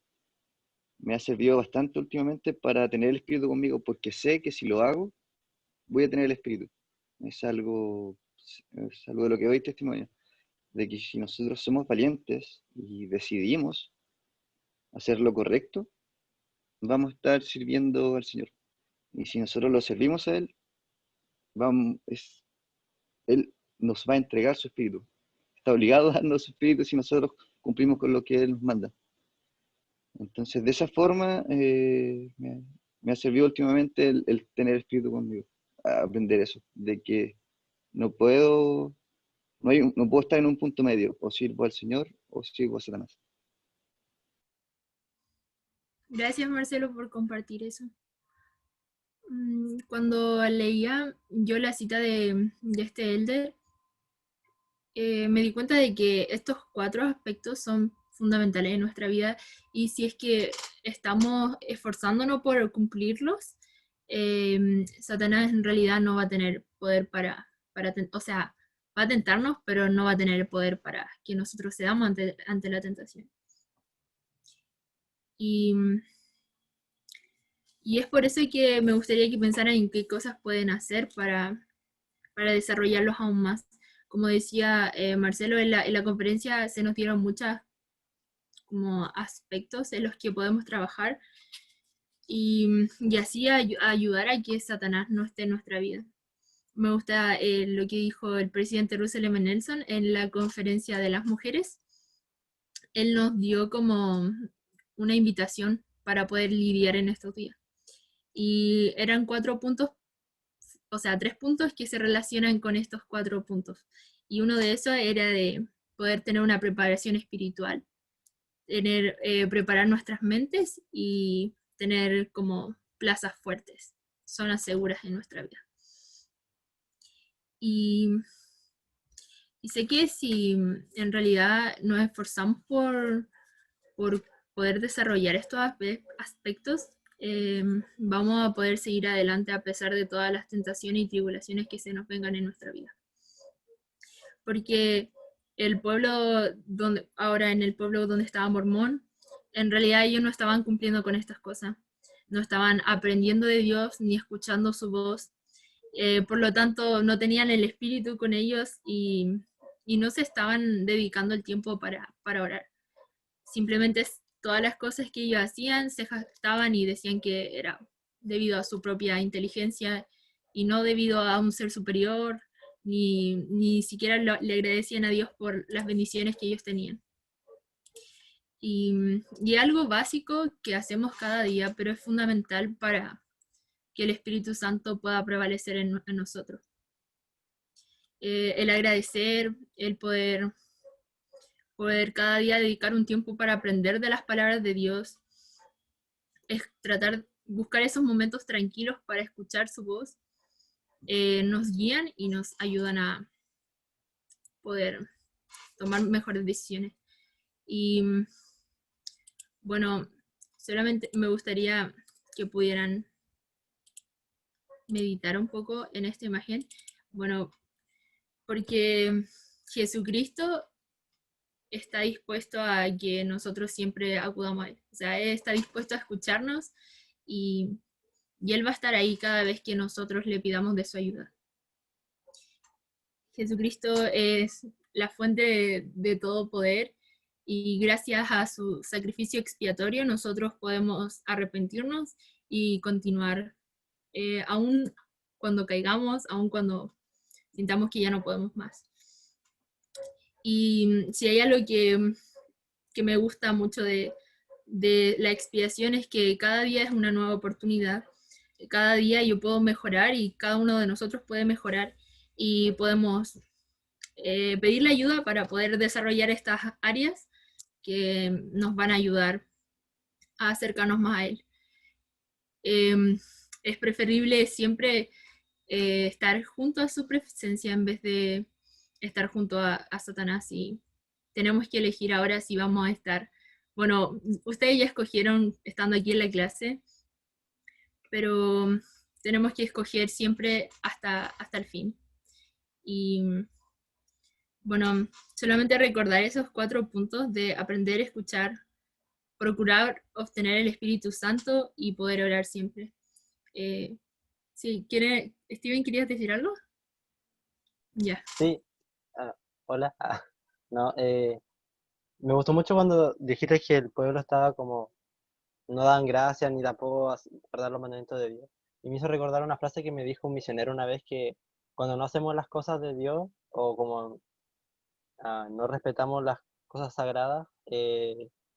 me ha servido bastante últimamente para tener el Espíritu conmigo, porque sé que si lo hago, voy a tener el Espíritu. Es algo de lo que doy testimonio, de que si nosotros somos valientes y decidimos hacer lo correcto, vamos a estar sirviendo al Señor. Y si nosotros lo servimos a Él, Él nos va a entregar su Espíritu. Está obligado a darnos su Espíritu si nosotros cumplimos con lo que Él nos manda. Entonces, de esa forma, me ha servido últimamente el tener el Espíritu conmigo, a aprender eso, de que no puedo estar en un punto medio, o sirvo al Señor o sirvo a Satanás. Gracias, Marcelo, por compartir eso. Cuando leía yo la cita de este elder, me di cuenta de que estos 4 aspectos son fundamentales en nuestra vida, y si es que estamos esforzándonos por cumplirlos, Satanás en realidad no va a tener poder o sea, va a tentarnos, pero no va a tener el poder para que nosotros cedamos ante la tentación. Y es por eso que me gustaría que pensaran en qué cosas pueden hacer para desarrollarlos aún más. Como decía Marcelo, en la conferencia se nos dieron muchos como aspectos en los que podemos trabajar y así ayudar a que Satanás no esté en nuestra vida. Me gusta lo que dijo el presidente Russell M. Nelson en la conferencia de las mujeres. Él nos dio como una invitación para poder lidiar en estos días. Y eran 4 puntos, o sea, 3 puntos que se relacionan con estos 4 puntos. Y uno de esos era de poder tener una preparación espiritual, preparar nuestras mentes y tener como plazas fuertes, zonas seguras en nuestra vida. Y sé que si en realidad nos esforzamos por poder desarrollar estos aspectos, vamos a poder seguir adelante a pesar de todas las tentaciones y tribulaciones que se nos vengan en nuestra vida. Porque en el pueblo donde estaba Mormón, en realidad ellos no estaban cumpliendo con estas cosas, no estaban aprendiendo de Dios ni escuchando su voz, por lo tanto no tenían el Espíritu con ellos y no se estaban dedicando el tiempo para orar. Simplemente todas las cosas que ellos hacían se jactaban y decían que era debido a su propia inteligencia y no debido a un ser superior, ni siquiera le agradecían a Dios por las bendiciones que ellos tenían. Y algo básico que hacemos cada día, pero es fundamental para que el Espíritu Santo pueda prevalecer en nosotros. El agradecer, el poder cada día dedicar un tiempo para aprender de las palabras de Dios, es buscar esos momentos tranquilos para escuchar su voz, nos guían y nos ayudan a poder tomar mejores decisiones. Y bueno, solamente me gustaría que pudieran meditar un poco en esta imagen. Bueno, porque Jesucristo está dispuesto a que nosotros siempre acudamos a Él. O sea, Él está dispuesto a escucharnos y Él va a estar ahí cada vez que nosotros le pidamos de su ayuda. Jesucristo es la fuente de todo poder y gracias a su sacrificio expiatorio nosotros podemos arrepentirnos y continuar, aún cuando caigamos, aún cuando sintamos que ya no podemos más. Y si hay algo que me gusta mucho de la expiación es que cada día es una nueva oportunidad. Cada día yo puedo mejorar y cada uno de nosotros puede mejorar y podemos pedirle ayuda para poder desarrollar estas áreas que nos van a ayudar a acercarnos más a Él. Es preferible siempre estar junto a su presencia en vez de estar junto a Satanás y tenemos que elegir ahora si vamos a estar. Bueno, ustedes ya escogieron estando aquí en la clase, pero tenemos que escoger siempre hasta el fin. Y bueno, solamente recordar esos 4 puntos de aprender, escuchar, procurar obtener el Espíritu Santo y poder orar siempre. Si quiere, Steven, ¿querías decir algo? Ya. Sí, hola. No, me gustó mucho cuando dijiste que el pueblo estaba como, no dan gracias ni tampoco guardar los mandamientos de Dios. Y me hizo recordar una frase que me dijo un misionero una vez, que cuando no hacemos las cosas de Dios o como no respetamos las cosas sagradas,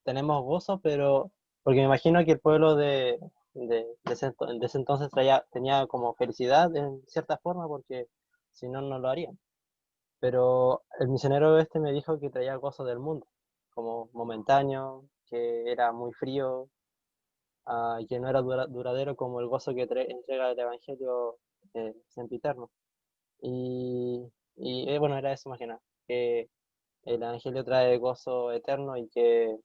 tenemos gozo, pero porque me imagino que el pueblo de ese entonces tenía como felicidad en cierta forma, porque si no, no lo harían. Pero el misionero este me dijo que traía gozo del mundo, como momentáneo, que era muy frío, y que no era duradero como el gozo que entrega el Evangelio sempiterno. Bueno, era eso más que nada, que el Evangelio trae gozo eterno y que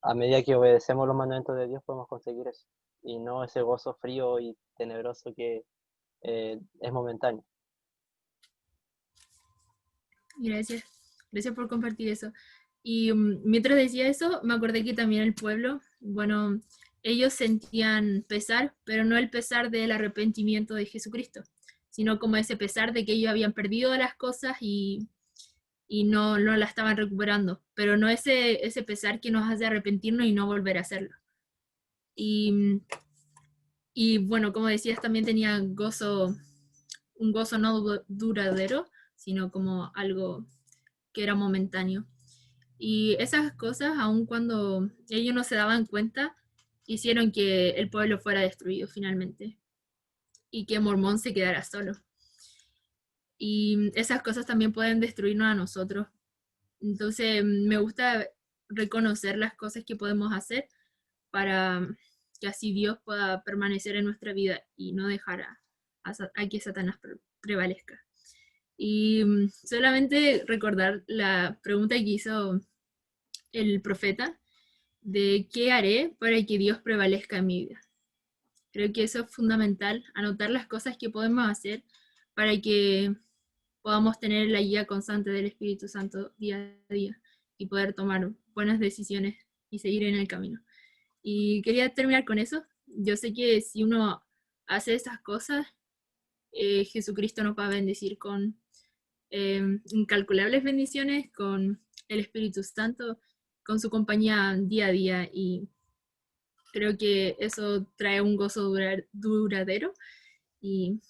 a medida que obedecemos los mandamientos de Dios podemos conseguir eso, y no ese gozo frío y tenebroso que es momentáneo. Gracias. Gracias por compartir eso. Y mientras decía eso, me acordé que también el pueblo, bueno, ellos sentían pesar, pero no el pesar del arrepentimiento de Jesucristo, sino como ese pesar de que ellos habían perdido las cosas y no la estaban recuperando, pero no ese pesar que nos hace arrepentirnos y no volver a hacerlo. Y bueno, como decías, también tenían gozo, un gozo no duradero, sino como algo que era momentáneo. Y esas cosas, aun cuando ellos no se daban cuenta, hicieron que el pueblo fuera destruido finalmente y que Mormón se quedara solo. Y esas cosas también pueden destruirnos a nosotros. Entonces, me gusta reconocer las cosas que podemos hacer para que así Dios pueda permanecer en nuestra vida y no dejar a que Satanás prevalezca. Y solamente recordar la pregunta que hizo el profeta de qué haré para que Dios prevalezca en mi vida. Creo que eso es fundamental, anotar las cosas que podemos hacer para que podamos tener la guía constante del Espíritu Santo día a día y poder tomar buenas decisiones y seguir en el camino. Y quería terminar con eso. Yo sé que si uno hace esas cosas, Jesucristo nos va a bendecir con incalculables bendiciones, con el Espíritu Santo, con su compañía día a día, y creo que eso trae un gozo duradero y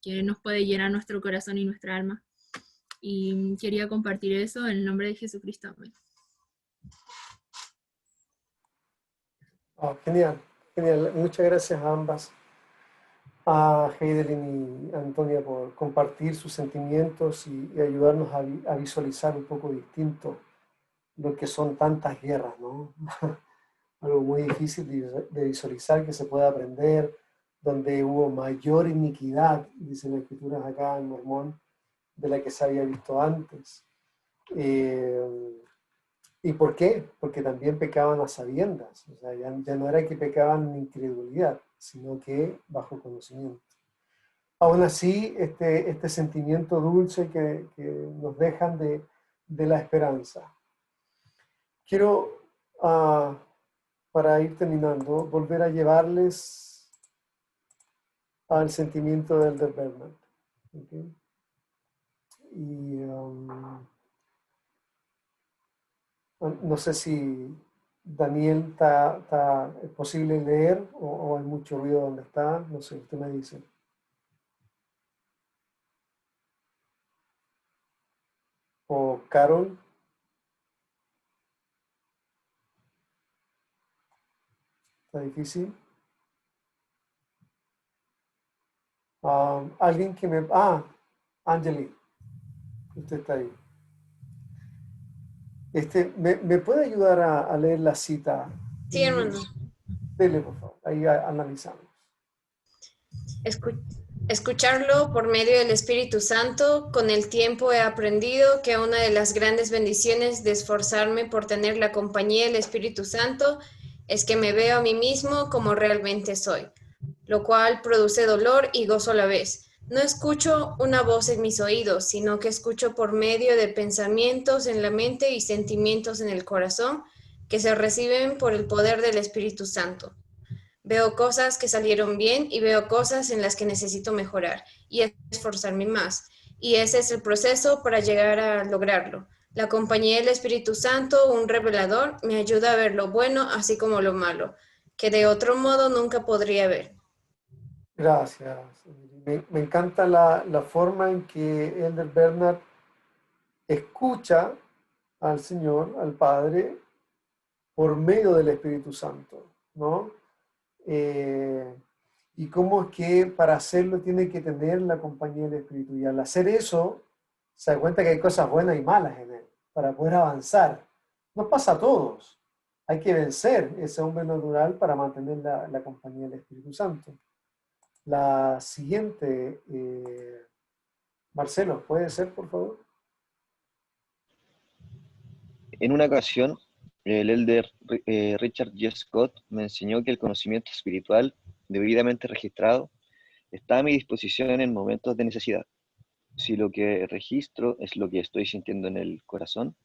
que nos puede llenar nuestro corazón y nuestra alma. Y quería compartir eso en el nombre de Jesucristo. Amén. Oh, genial, genial. Muchas gracias a ambas, a Heidelin y Antonia, por compartir sus sentimientos y ayudarnos a visualizar un poco distinto lo que son tantas guerras, ¿no? Algo muy difícil de visualizar, que se puede aprender, donde hubo mayor iniquidad, dicen las escrituras acá en Mormón, de la que se había visto antes. ¿Y por qué? Porque también pecaban a sabiendas. O sea, ya no era que pecaban en incredulidad, sino que bajo conocimiento. Aún así, este sentimiento dulce que nos dejan de la esperanza. Quiero, para ir terminando, volver a llevarles al sentimiento del Elder Bernard. ¿Okay? Y no sé si Daniel es posible leer o hay mucho ruido donde está, no sé, usted me dice. O Carol. ¿Está difícil? Alguien que me... Angeli, usted está ahí. ¿Me puede ayudar a leer la cita? Sí, hermano. Dele, por favor, ahí analizamos. Escucharlo por medio del Espíritu Santo, con el tiempo he aprendido que una de las grandes bendiciones de esforzarme por tener la compañía del Espíritu Santo es que me veo a mí mismo como realmente soy, lo cual produce dolor y gozo a la vez. No escucho una voz en mis oídos, sino que escucho por medio de pensamientos en la mente y sentimientos en el corazón que se reciben por el poder del Espíritu Santo. Veo cosas que salieron bien y veo cosas en las que necesito mejorar y esforzarme más. Y ese es el proceso para llegar a lograrlo. La compañía del Espíritu Santo, un revelador, me ayuda a ver lo bueno así como lo malo, que de otro modo nunca podría ver. Gracias. Me encanta la forma en que Elder Bernard escucha al Señor, al Padre, por medio del Espíritu Santo, ¿no? Y cómo es que para hacerlo tiene que tener la compañía del Espíritu. Y al hacer eso, se da cuenta que hay cosas buenas y malas en él, para poder avanzar. Nos pasa a todos. Hay que vencer ese hombre natural para mantener la compañía del Espíritu Santo. La siguiente, Marcelo, ¿puede ser, por favor? En una ocasión, el elder Richard J. Scott me enseñó que el conocimiento espiritual, debidamente registrado, está a mi disposición en momentos de necesidad. Si lo que registro es lo que estoy sintiendo en el corazón,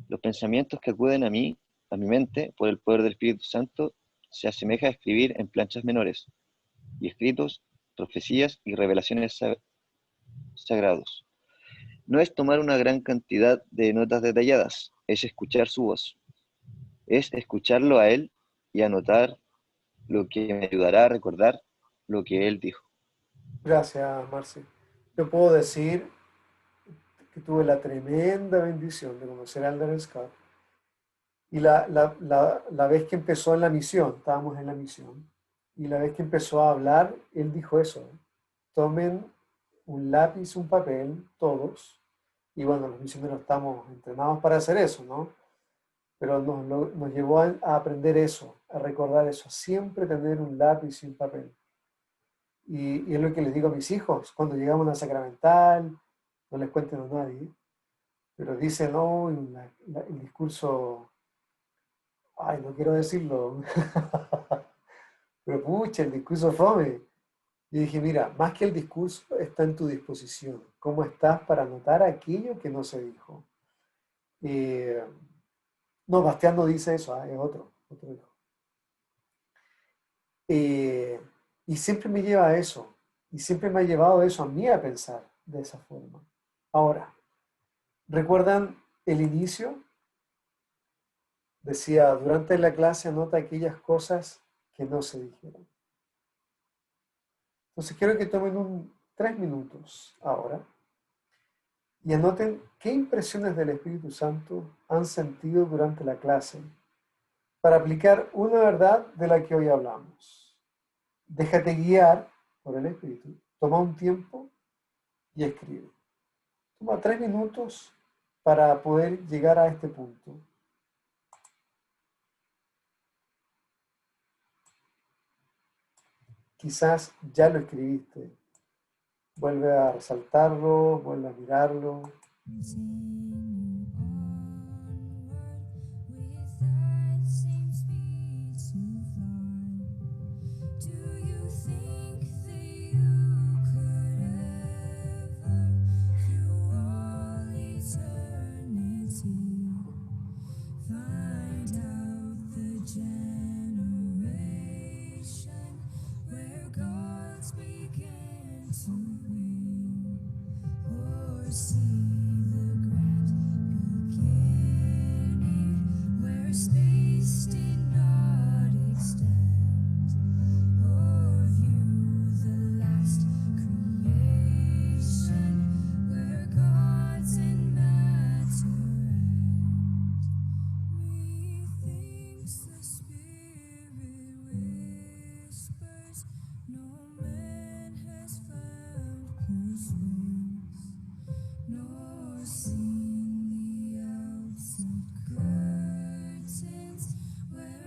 los pensamientos que acuden a mí, a mi mente, por el poder del Espíritu Santo, se asemeja a escribir en planchas menores, y escritos, profecías y revelaciones sagrados. No es tomar una gran cantidad de notas detalladas, es escuchar su voz. Es escucharlo a él y anotar lo que me ayudará a recordar lo que él dijo. Gracias, Marce. Yo puedo decir que tuve la tremenda bendición de conocer a Elder Scott. Y la vez que empezó en la misión, estábamos en la misión, y la vez que empezó a hablar, él dijo eso: tomen un lápiz, un papel, todos, y bueno, los misioneros estamos entrenados para hacer eso, ¿no? Pero nos llevó a aprender eso, a recordar eso, siempre tener un lápiz y un papel. Y es lo que les digo a mis hijos, cuando llegamos a la sacramental, no les cuenten a nadie, pero dicen, no, el discurso, ay, no quiero decirlo, pero pucha, el discurso fome. Y dije, mira, más que el discurso, está en tu disposición. ¿Cómo estás para anotar aquello que no se dijo? No, Bastián no dice eso, es otro hijo. Y siempre me lleva a eso, y siempre me ha llevado eso a mí a pensar de esa forma. Ahora, ¿recuerdan el inicio? Decía, durante la clase anota aquellas cosas que no se dijeron. Entonces quiero que tomen 3 minutos ahora y anoten qué impresiones del Espíritu Santo han sentido durante la clase para aplicar una verdad de la que hoy hablamos. Déjate guiar por el Espíritu, toma un tiempo y escribe. Toma 3 minutos para poder llegar a este punto. Quizás ya lo escribiste. Vuelve a resaltarlo, vuelve a mirarlo. Where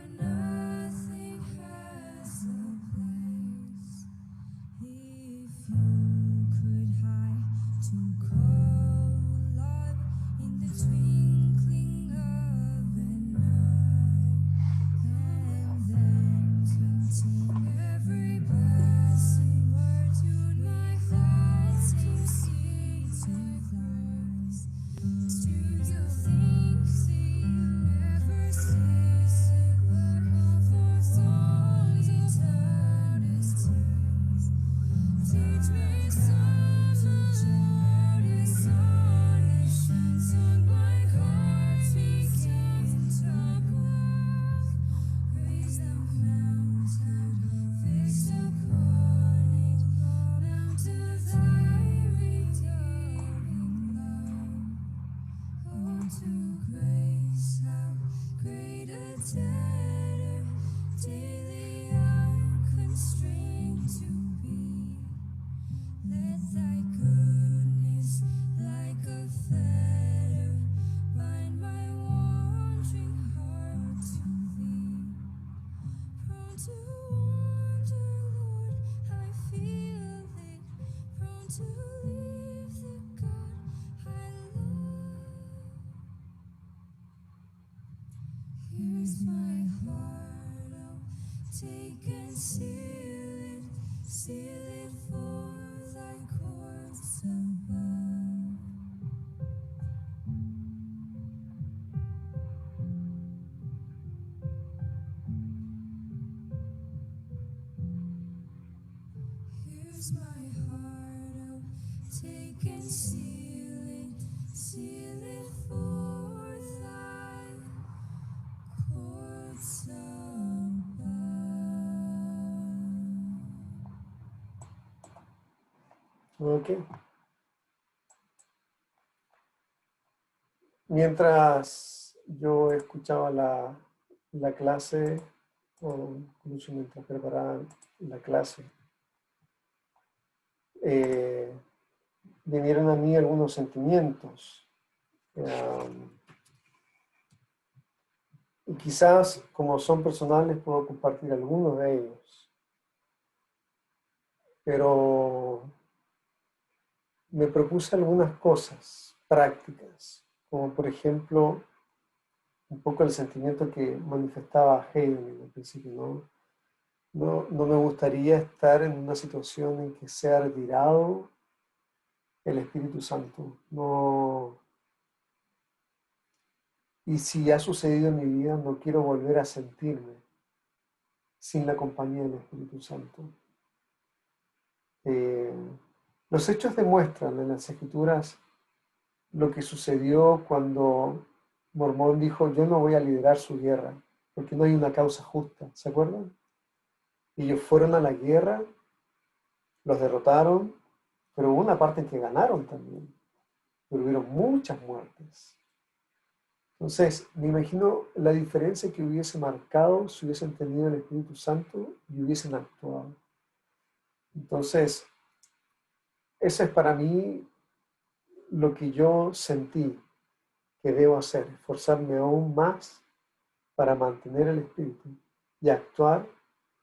Here's my heart, oh, take and seal it for thy courts above. Here's my heart, oh, take and seal it for thy courts above. Ok. Mientras yo escuchaba la clase, o incluso mientras preparaba la clase, vinieron a mí algunos sentimientos. Y quizás, como son personales, puedo compartir algunos de ellos. Pero me propuse algunas cosas prácticas, como por ejemplo, un poco el sentimiento que manifestaba Hayden al principio, ¿no? No me gustaría estar en una situación en que sea retirado el Espíritu Santo. No. Y si ha sucedido en mi vida, no quiero volver a sentirme sin la compañía del Espíritu Santo. Los hechos demuestran en las Escrituras lo que sucedió cuando Mormón dijo: yo no voy a liderar su guerra, porque no hay una causa justa. ¿Se acuerdan? Ellos fueron a la guerra, los derrotaron, pero hubo una parte en que ganaron también. Pero hubieron muchas muertes. Entonces, me imagino la diferencia que hubiese marcado si hubiesen tenido el Espíritu Santo y hubiesen actuado. Entonces, eso es para mí lo que yo sentí que debo hacer, esforzarme aún más para mantener el Espíritu y actuar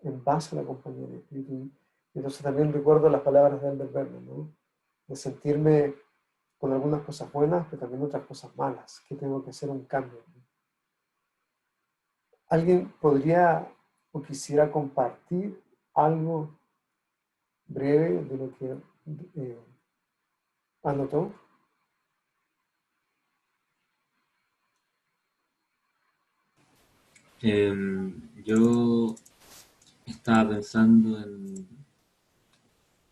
en base a la compañía del Espíritu. Y entonces también recuerdo las palabras de Albert Berman, ¿no? De sentirme con algunas cosas buenas, pero también otras cosas malas, que tengo que hacer un cambio. ¿Alguien podría o quisiera compartir algo breve de lo que anotó? Yo estaba pensando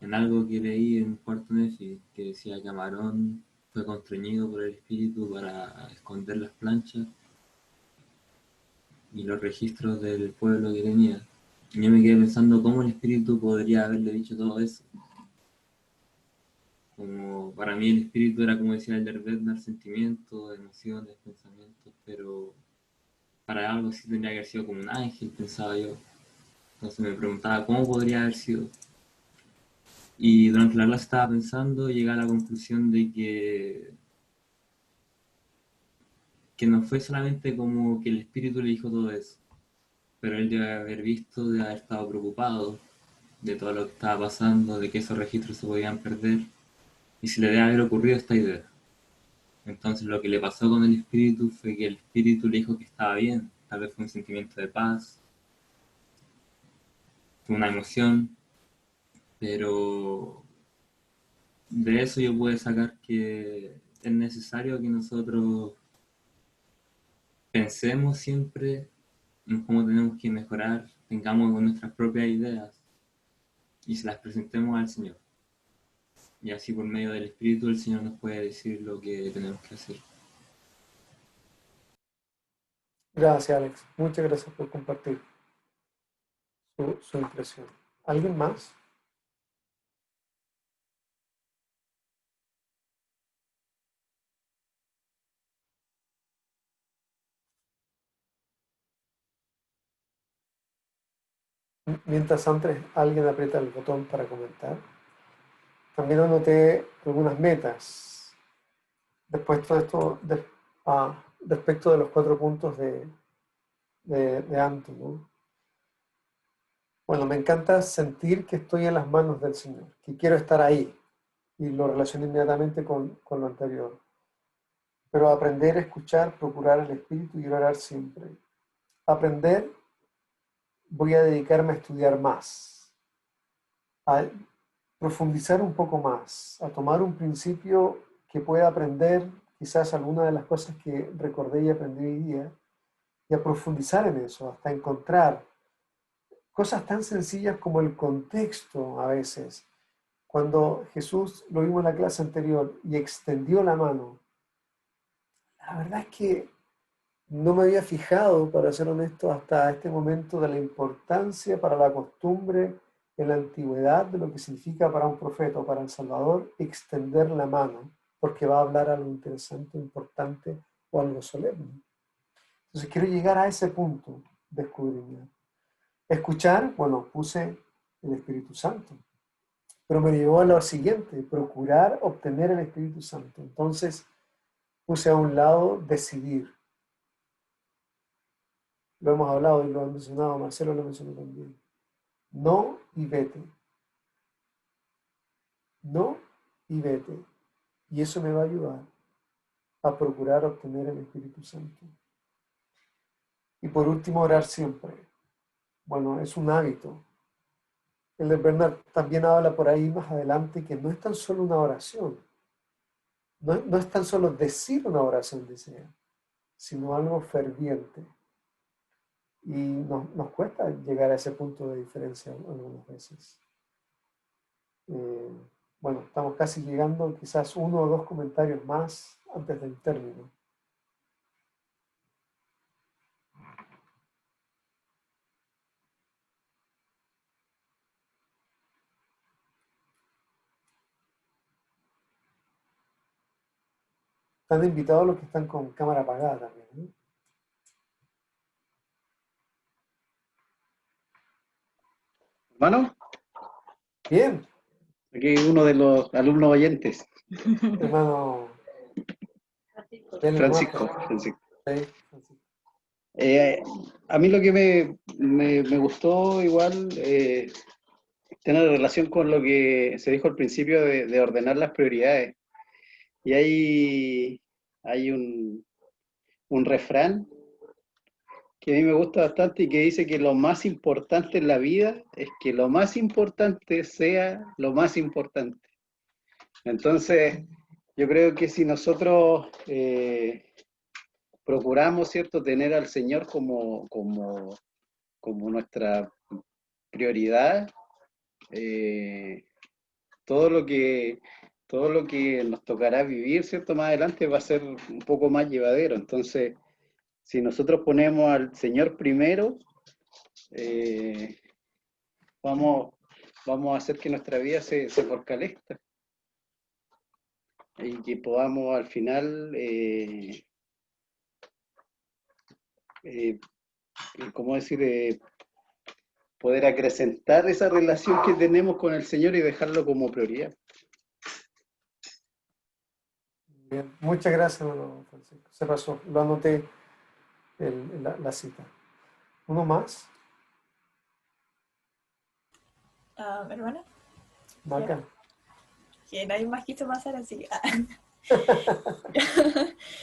en algo que leí en Cuarto Nefi, que decía que Amarón fue constreñido por el espíritu para esconder las planchas y los registros del pueblo que tenía. Y yo me quedé pensando cómo el espíritu podría haberle dicho todo eso. Como para mí el espíritu era, como decía el Bednar, sentimientos, emociones, pensamientos, pero para algo sí tendría que haber sido como un ángel, pensaba yo. Entonces me preguntaba cómo podría haber sido. Y durante la clase estaba pensando y llegué a la conclusión de que no fue solamente como que el espíritu le dijo todo eso, pero él debe haber visto, de haber estado preocupado de todo lo que estaba pasando, de que esos registros se podían perder, y se le debe haber ocurrido esta idea. Entonces lo que le pasó con el espíritu fue que el espíritu le dijo que estaba bien, tal vez fue un sentimiento de paz, fue una emoción, pero de eso yo puedo sacar que es necesario que nosotros pensemos siempre en cómo tenemos que mejorar, tengamos nuestras propias ideas y se las presentemos al Señor. Y así por medio del Espíritu el Señor nos puede decir lo que tenemos que hacer. Gracias, Alex. Muchas gracias por compartir su impresión. ¿Alguien más? Mientras antes alguien aprieta el botón para comentar, también anoté algunas metas. Después todo esto, respecto de los 4 puntos de Anto, ¿no? Bueno, me encanta sentir que estoy en las manos del Señor, que quiero estar ahí, y lo relaciono inmediatamente con lo anterior. Pero aprender a escuchar, procurar el Espíritu y orar siempre. Aprender, voy a dedicarme a estudiar más, a profundizar un poco más, a tomar un principio que pueda aprender quizás alguna de las cosas que recordé y aprendí hoy día, y a profundizar en eso, hasta encontrar cosas tan sencillas como el contexto a veces. Cuando Jesús, lo vimos en la clase anterior, y extendió la mano, la verdad es que no me había fijado, para ser honesto, hasta este momento de la importancia para la costumbre en la antigüedad de lo que significa para un profeta o para el Salvador extender la mano, porque va a hablar algo interesante, importante o algo solemne. Entonces quiero llegar a ese punto de escudriñar. Escuchar, bueno, puse el Espíritu Santo, pero me llevó a lo siguiente, procurar obtener el Espíritu Santo. Entonces puse a un lado decidir. Lo hemos hablado y lo han mencionado, Marcelo lo mencionó también. No y vete. No y vete. Y eso me va a ayudar a procurar obtener el Espíritu Santo. Y por último, orar siempre. Bueno, es un hábito. El Bernard también habla por ahí más adelante que no es tan solo una oración. No es tan solo decir una oración, dice él, sino algo ferviente. Y nos cuesta llegar a ese punto de diferencia algunas veces. Bueno, estamos casi llegando, quizás 1 o 2 comentarios más antes del término. Están invitados los que están con cámara apagada también, ¿no? Hermano, Bien, aquí uno de los alumnos oyentes, hermano Francisco. Sí, Francisco. A mí lo que me gustó igual tiene relación con lo que se dijo al principio de ordenar las prioridades. Y hay un refrán que a mí me gusta bastante y que dice que lo más importante en la vida es que lo más importante sea lo más importante. Entonces, yo creo que si nosotros procuramos, ¿cierto?, tener al Señor como nuestra prioridad, todo lo que nos tocará vivir, ¿cierto?, más adelante va a ser un poco más llevadero. Entonces, si nosotros ponemos al Señor primero, vamos a hacer que nuestra vida se fortalezca y que podamos al final, ¿cómo decir?, poder acrecentar esa relación que tenemos con el Señor y dejarlo como prioridad. Bien, muchas gracias, hermano Francisco. Se pasó, lo anoté la cita. ¿Uno más? Hermana, Maca. que nadie más quiso pasar, así que...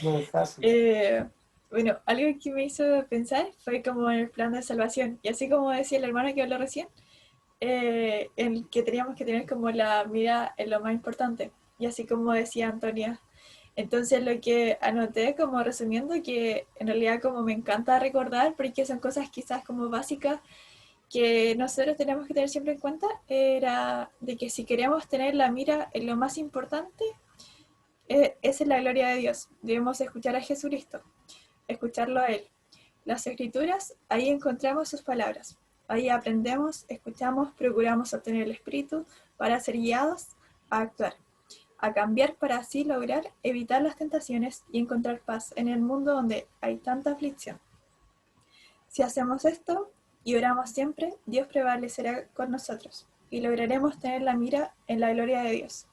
No es fácil. Bueno, algo que me hizo pensar fue como en el plan de salvación. Y así como decía el hermano que habló recién, en que teníamos que tener como la mira en lo más importante. Y así como decía Antonia. Entonces lo que anoté como resumiendo, que en realidad como me encanta recordar, porque son cosas quizás como básicas que nosotros tenemos que tener siempre en cuenta, era de que si queremos tener la mira en lo más importante, esa es la gloria de Dios. Debemos escuchar a Jesucristo, escucharlo a Él. Las Escrituras, ahí encontramos sus palabras. Ahí aprendemos, escuchamos, procuramos obtener el Espíritu para ser guiados a actuar, a cambiar para así lograr evitar las tentaciones y encontrar paz en el mundo donde hay tanta aflicción. Si hacemos esto y oramos siempre, Dios prevalecerá con nosotros y lograremos tener la mira en la gloria de Dios.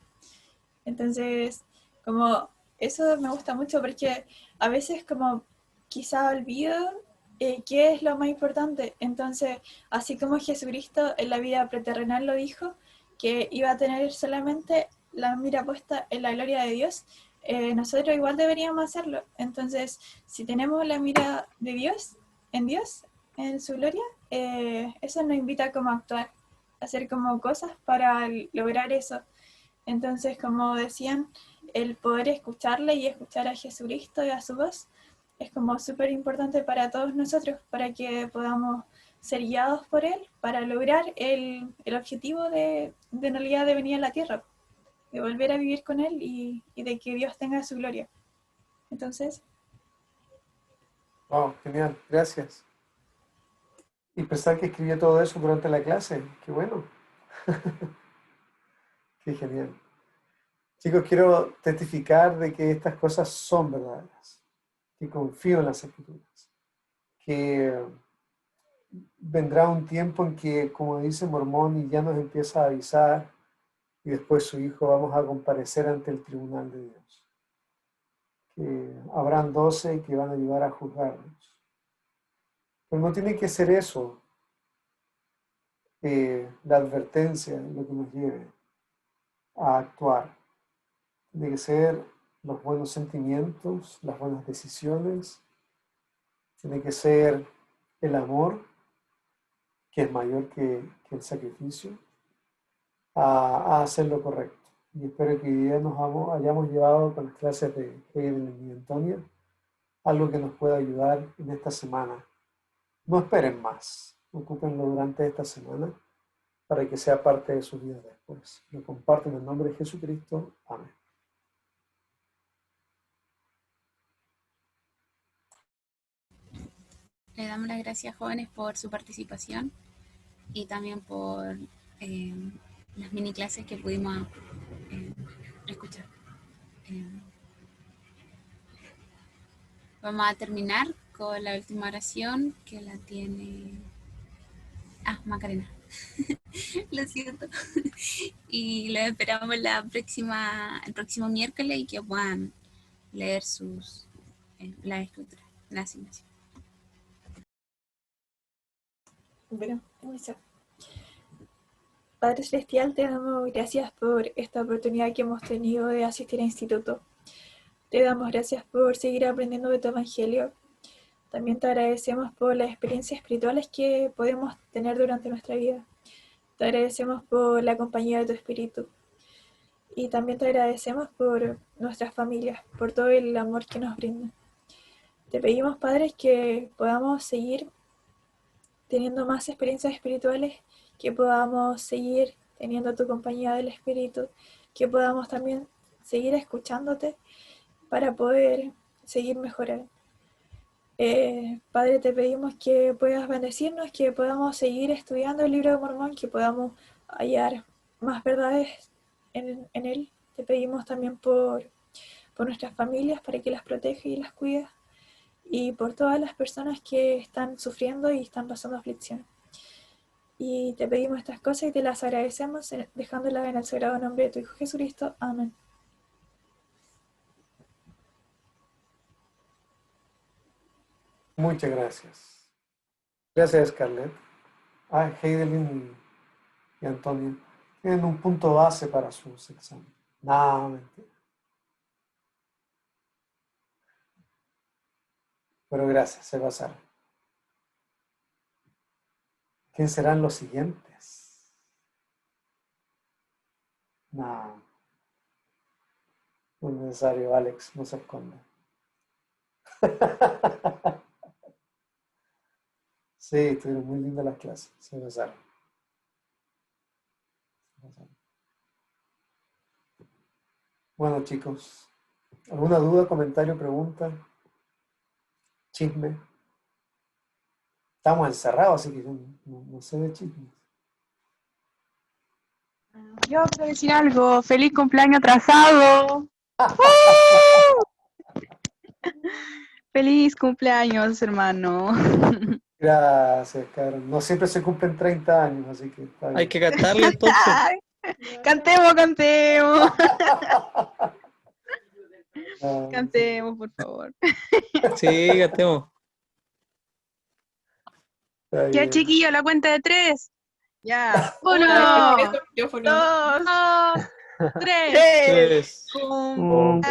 Entonces, como eso me gusta mucho porque a veces como quizá olvido ¿qué es lo más importante? Entonces, así como Jesucristo en la vida preterrenal lo dijo, que iba a tener solamente la mira puesta en la gloria de Dios, nosotros igual deberíamos hacerlo. Entonces, si tenemos la mira de Dios, en su gloria, eso nos invita como a actuar, a hacer como cosas para lograr eso. Entonces, como decían, el poder escucharle y escuchar a Jesucristo y a su voz es como súper importante para todos nosotros, para que podamos ser guiados por Él, para lograr el objetivo de en realidad de venir a la tierra, de volver a vivir con Él y de que Dios tenga su gloria. Entonces, Wow, genial, gracias. Y pensar que escribió todo eso durante la clase, qué bueno. Qué genial. Chicos, quiero testificar de que estas cosas son verdaderas, que confío en las Escrituras, que vendrá un tiempo en que, como dice Mormón, y ya nos empieza a avisar, y después su hijo, vamos a comparecer ante el tribunal de Dios. Que habrán 12 que van a ayudar a juzgarnos. Pero no tiene que ser eso la advertencia, lo que nos lleve a actuar. Tiene que ser los buenos sentimientos, las buenas decisiones. Tiene que ser el amor, que es mayor que el sacrificio, a hacer lo correcto. Y espero que hoy día nos hayamos llevado con las clases de Hegel y Antonia algo que nos pueda ayudar en esta semana. No esperen más, ocúpenlo durante esta semana para que sea parte de sus vidas después. Lo comparto en el nombre de Jesucristo. Amén. Le damos las gracias, jóvenes, por su participación y también por las mini clases que pudimos escuchar. Vamos a terminar con la última oración que la tiene Macarena. Lo siento. Y los esperamos el próximo miércoles y que puedan leer la escritura, la asignación. bueno, eso. Padre Celestial, te damos gracias por esta oportunidad que hemos tenido de asistir al instituto. Te damos gracias por seguir aprendiendo de tu evangelio. También te agradecemos por las experiencias espirituales que podemos tener durante nuestra vida. Te agradecemos por la compañía de tu espíritu. Y también te agradecemos por nuestras familias, por todo el amor que nos brindan. Te pedimos, Padre, que podamos seguir teniendo más experiencias espirituales, que podamos seguir teniendo tu compañía del Espíritu, que podamos también seguir escuchándote para poder seguir mejorando. Padre, te pedimos que puedas bendecirnos, que podamos seguir estudiando el libro de Mormón, que podamos hallar más verdades en él. Te pedimos también por nuestras familias, para que las protejas y las cuides, y por todas las personas que están sufriendo y están pasando aflicción. Y te pedimos estas cosas y te las agradecemos, dejándolas en el sagrado nombre de tu Hijo Jesucristo. Amén. Muchas gracias. Gracias, Scarlett. Heidelin y Antonio tienen un punto base para sus exámenes. No, mentira. Pero gracias, se pasaron. ¿Quién serán los siguientes? No. No es necesario, Alex, no se esconda. Sí, estuvieron muy lindas las clases, se pasaron. Bueno, chicos, ¿alguna duda, comentario, pregunta? Chisme. Estamos encerrados, así que yo no sé de chismes. Yo quiero decir algo. ¡Feliz cumpleaños atrasado! ¡Feliz cumpleaños, hermano! Gracias, Carol. No siempre se cumplen 30 años, así que está bien. Hay que cantarle entonces. Cantemos, cantemos. Cantemos, por favor. Sí, cantemos. Está Ya, bien. chiquillo, la cuenta de 3. Ya. 1, Yo fui 2, 3. 3. Cumpleaños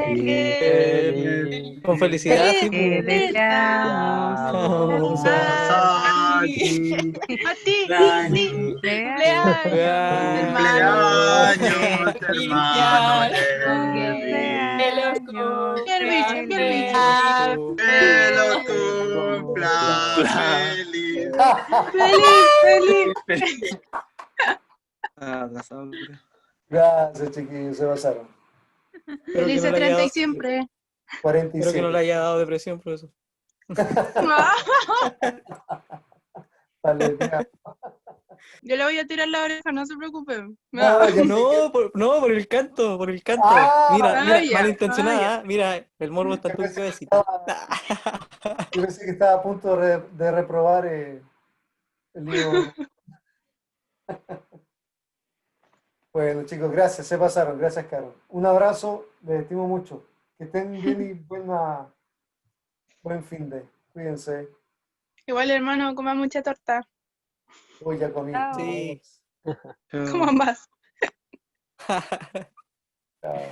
feliz. Con felicidad, sí, te pues. deseamos. Vamos a ti. A ti, sí. Cumpleaños, hermano que lo cumpla feliz. Feliz. Gracias, chiquillos, se pasaron. Felices 30 y siempre. Espero que no 47. le haya dado depresión por eso. Vale, ya. Yo le voy a tirar la oreja, no se preocupen. No, ya sé No, por el canto, por el canto. Ah, Mira, ya, malintencionada, ya. mira, el morbo está en tu cabecita. Yo pensé que estaba a punto de reprobar el libro. Bueno, chicos, gracias, se pasaron. Gracias, Caro. Un abrazo, les estimo mucho. Que estén bien y buen fin de. Cuídense. Igual, hermano, coma mucha torta. Hoy ya comí. Sí. Coma más. Chao. Chao.